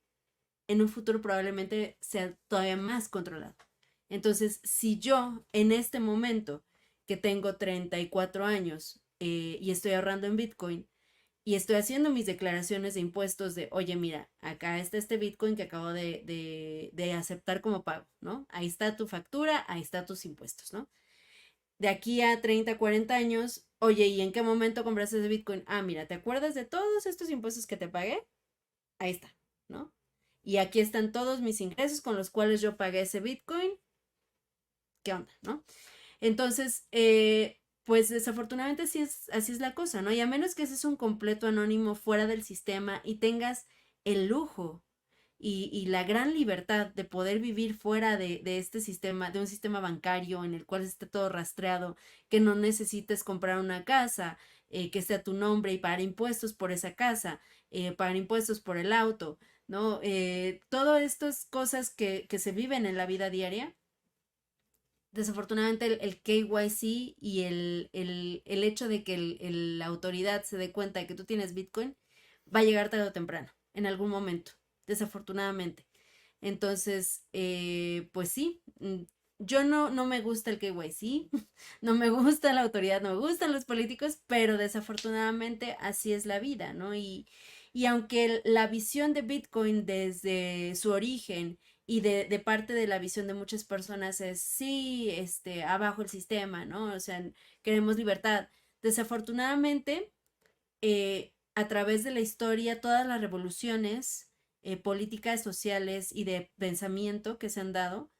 en un futuro probablemente sea todavía más controlado. Entonces, si yo en este momento que tengo 34 años y estoy ahorrando en Bitcoin y estoy haciendo mis declaraciones de impuestos de, oye, mira, acá está este Bitcoin que acabo de aceptar como pago, ¿no? Ahí está tu factura, ahí está tus impuestos, ¿no? De aquí a 30, 40 años, oye, ¿y en qué momento compraste ese Bitcoin? Ah, mira, ¿te acuerdas de todos estos impuestos que te pagué? Ahí está, ¿no? Y aquí están todos mis ingresos con los cuales yo pagué ese Bitcoin. ¿Qué onda, no? Entonces, pues desafortunadamente así es la cosa, ¿no? Y a menos que seas un completo anónimo fuera del sistema y tengas el lujo y la gran libertad de poder vivir fuera de este sistema, de un sistema bancario en el cual esté todo rastreado, que no necesites comprar una casa, que esté a tu nombre y pagar impuestos por esa casa, pagar impuestos por el auto, ¿no? Todas estas cosas que se viven en la vida diaria. Desafortunadamente el KYC y el hecho de que la autoridad se dé cuenta de que tú tienes Bitcoin va a llegar tarde o temprano, en algún momento, desafortunadamente. Entonces, pues sí, yo no me gusta el KYC, no me gusta la autoridad, no me gustan los políticos, pero desafortunadamente así es la vida, ¿no? Y aunque la visión de Bitcoin desde su origen y de parte de la visión de muchas personas es, sí, abajo el sistema, ¿no? O sea, queremos libertad. Desafortunadamente, a través de la historia, todas las revoluciones políticas, sociales y de pensamiento que se han dado,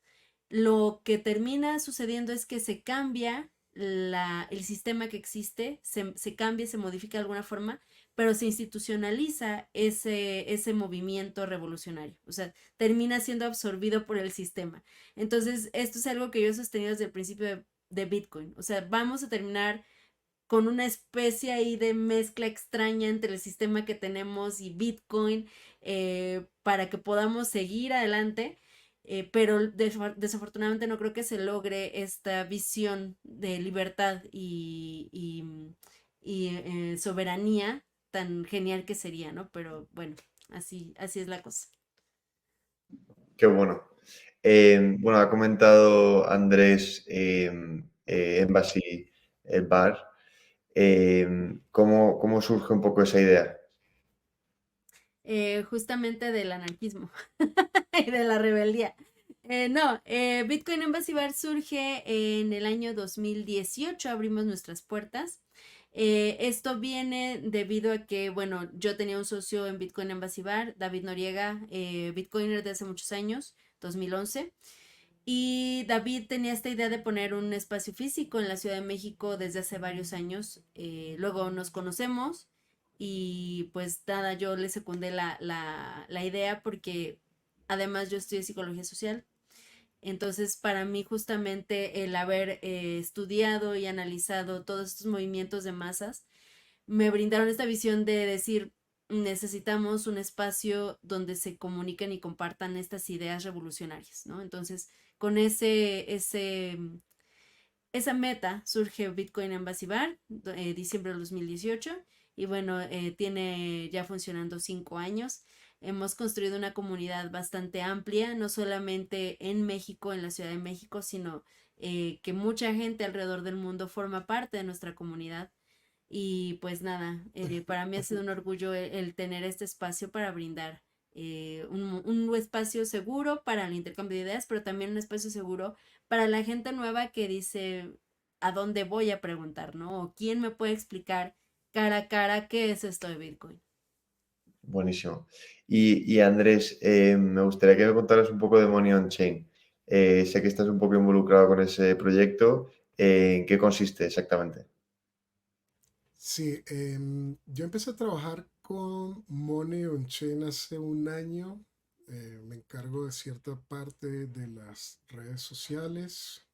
lo que termina sucediendo es que se cambia el sistema que existe, se cambia, se modifica de alguna forma, pero se institucionaliza ese movimiento revolucionario. O sea, termina siendo absorbido por el sistema. Entonces, esto es algo que yo he sostenido desde el principio de Bitcoin. O sea, vamos a terminar con una especie ahí de mezcla extraña entre el sistema que tenemos y Bitcoin, para que podamos seguir adelante, pero desafortunadamente no creo que se logre esta visión de libertad y soberanía tan genial que sería, ¿no? Pero bueno, así es la cosa. Qué bueno. Bueno, ha comentado Andrés Embassy Bar. ¿Cómo surge un poco esa idea? Justamente del anarquismo y de la rebeldía. No, Bitcoin Embassy Bar surge en el año 2018, abrimos nuestras puertas. Esto viene debido a que, bueno, yo tenía un socio en Bitcoin Embassy Bar, David Noriega, Bitcoiner de hace muchos años, 2011. Y David tenía esta idea de poner un espacio físico en la Ciudad de México desde hace varios años. Luego nos conocemos y pues nada, yo le secundé la idea porque además yo estudié psicología social. Entonces, para mí justamente el haber estudiado y analizado todos estos movimientos de masas me brindaron esta visión de decir, necesitamos un espacio donde se comuniquen y compartan estas ideas revolucionarias, ¿no? Entonces, con esa meta surge Bitcoin Embassy Bar, diciembre del 2018, y bueno, tiene ya funcionando 5 años. Hemos construido una comunidad bastante amplia, no solamente en México, en la Ciudad de México, sino que mucha gente alrededor del mundo forma parte de nuestra comunidad. Y pues nada, para mí ha sido un orgullo el tener este espacio para brindar un espacio seguro para el intercambio de ideas, pero también un espacio seguro para la gente nueva que dice a dónde voy a preguntar, ¿no? O quién me puede explicar cara a cara qué es esto de Bitcoin. Buenísimo. Y Andrés, me gustaría que me contaras un poco de Money on Chain. Sé que estás un poco involucrado con ese proyecto. ¿En qué consiste exactamente? Sí, yo empecé a trabajar con Money on Chain hace un año. Me encargo de cierta parte de las redes sociales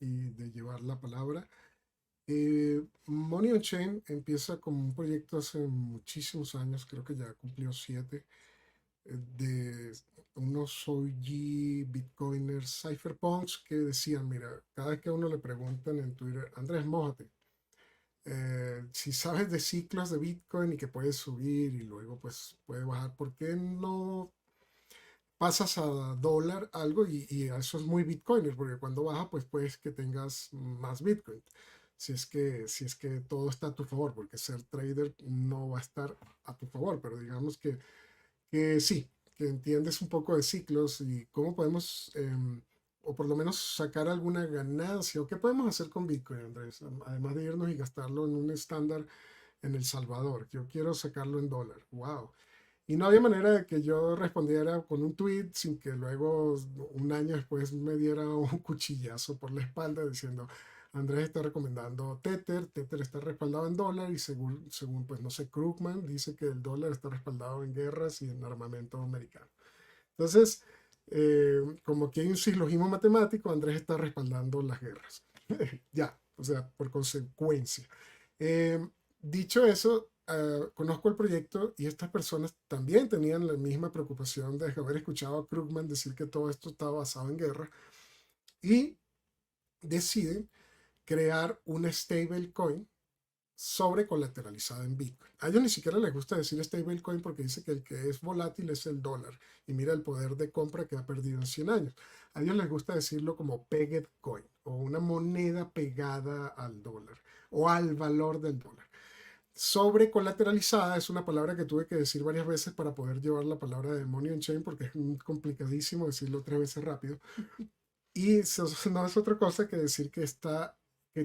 y de llevar la palabra. Money on Chain empieza como un proyecto hace muchísimos años, creo que ya cumplió 7, de unos OG Bitcoiners cypherpunks que decían, mira, cada vez que a uno le preguntan en Twitter, Andrés, mójate, si sabes de ciclos de Bitcoin y que puede subir y luego pues puede bajar, ¿por qué no pasas a dólar algo y eso es muy Bitcoiner? Porque cuando baja pues puedes que tengas más Bitcoin. Si es que todo está a tu favor, porque ser trader no va a estar a tu favor, pero digamos que sí, que entiendes un poco de ciclos y cómo podemos, o por lo menos sacar alguna ganancia, o qué podemos hacer con Bitcoin, Andrés, además de irnos y gastarlo en un estándar en El Salvador. Yo quiero sacarlo en dólar. Wow. Y no había manera de que yo respondiera con un tweet sin que luego, un año después, me diera un cuchillazo por la espalda diciendo, Andrés está recomendando Tether, Tether está respaldado en dólar y según pues no sé, Krugman dice que el dólar está respaldado en guerras y en armamento americano. Entonces, como que hay un silogismo matemático, Andrés está respaldando las guerras. Ya, o sea, por consecuencia. Eh, Dicho eso, conozco el proyecto y estas personas también tenían la misma preocupación de haber escuchado a Krugman decir que todo esto estaba basado en guerra y deciden crear una stablecoin sobre colateralizada en Bitcoin. A ellos ni siquiera les gusta decir stablecoin porque dice que el que es volátil es el dólar y mira el poder de compra que ha perdido en 100 años. A ellos les gusta decirlo como pegged coin o una moneda pegada al dólar o al valor del dólar. Sobre colateralizada es una palabra que tuve que decir varias veces para poder llevar la palabra de money on chain porque es complicadísimo decirlo 3 veces rápido. Y eso no es otra cosa que decir que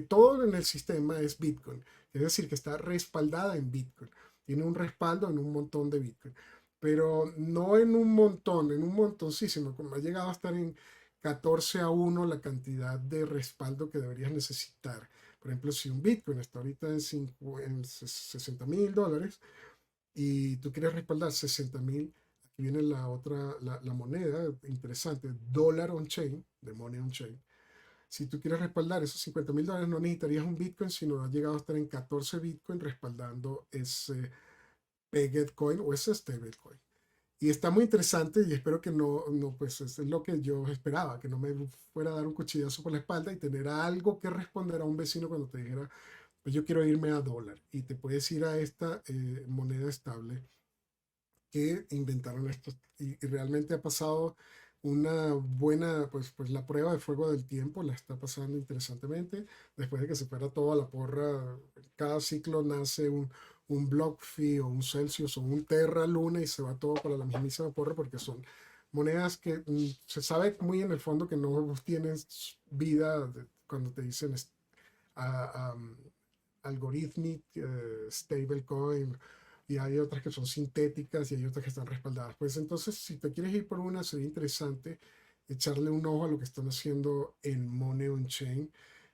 todo en el sistema es Bitcoin. Es decir, que está respaldada en Bitcoin. Tiene un respaldo en un montón de Bitcoin. Pero no en un montón, en un montoncísimo. Como ha llegado a estar en 14 a 1 la cantidad de respaldo que deberías necesitar. Por ejemplo, si un Bitcoin está ahorita en $60,000 y tú quieres respaldar 60,000, aquí viene la otra, la moneda interesante, dólar on chain, de money on chain. Si tú quieres respaldar esos $50,000, no necesitarías un Bitcoin, sino ha llegado a estar en 14 Bitcoin respaldando ese pegged coin o ese stablecoin. Y está muy interesante y espero que no, pues es lo que yo esperaba, que no me fuera a dar un cuchillazo por la espalda y tener algo que responder a un vecino cuando te dijera, pues yo quiero irme a dólar y te puedes ir a esta moneda estable que inventaron estos y realmente ha pasado una buena, pues la prueba de fuego del tiempo la está pasando interesantemente. Después de que se fuera toda la porra, cada ciclo nace un BlockFi o un Celsius o un Terra Luna y se va todo para la mismísima porra porque son monedas que se sabe muy en el fondo que no tienen vida cuando te dicen algorithmic stablecoin y hay otras que son sintéticas y hay otras que están respaldadas. Pues entonces, si te quieres ir por una, sería interesante echarle un ojo a lo que están haciendo en Money on Chain,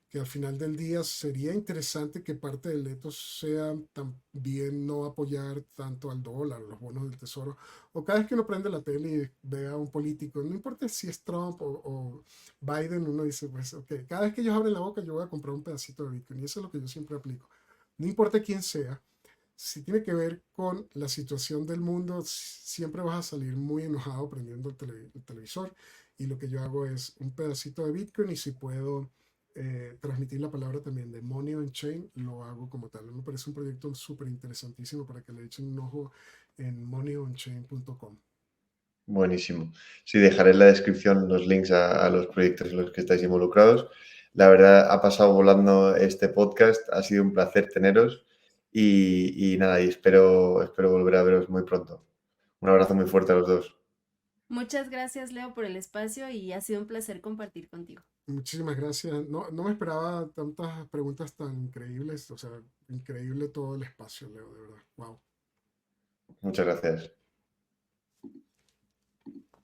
que al final del día sería interesante que parte del ethos sea también no apoyar tanto al dólar, los bonos del tesoro, o cada vez que uno prende la tele y ve a un político, no importa si es Trump o Biden, uno dice, pues, ok, cada vez que ellos abren la boca yo voy a comprar un pedacito de Bitcoin, y eso es lo que yo siempre aplico. No importa quién sea, si tiene que ver con la situación del mundo, siempre vas a salir muy enojado prendiendo el televisor. Y lo que yo hago es un pedacito de Bitcoin y si puedo transmitir la palabra también de Money on Chain, lo hago como tal. Me parece un proyecto súper interesantísimo para que le echen un ojo en moneyonchain.com. Buenísimo. Sí, dejaré en la descripción los links a los proyectos en los que estáis involucrados. La verdad, ha pasado volando este podcast. Ha sido un placer teneros y nada, y espero volver a veros muy pronto. Un abrazo muy fuerte a los dos. Muchas gracias, Leo, por el espacio y ha sido un placer compartir contigo. Muchísimas gracias. No me esperaba tantas preguntas tan increíbles. O sea, increíble todo el espacio, Leo, de verdad. Wow. Muchas gracias.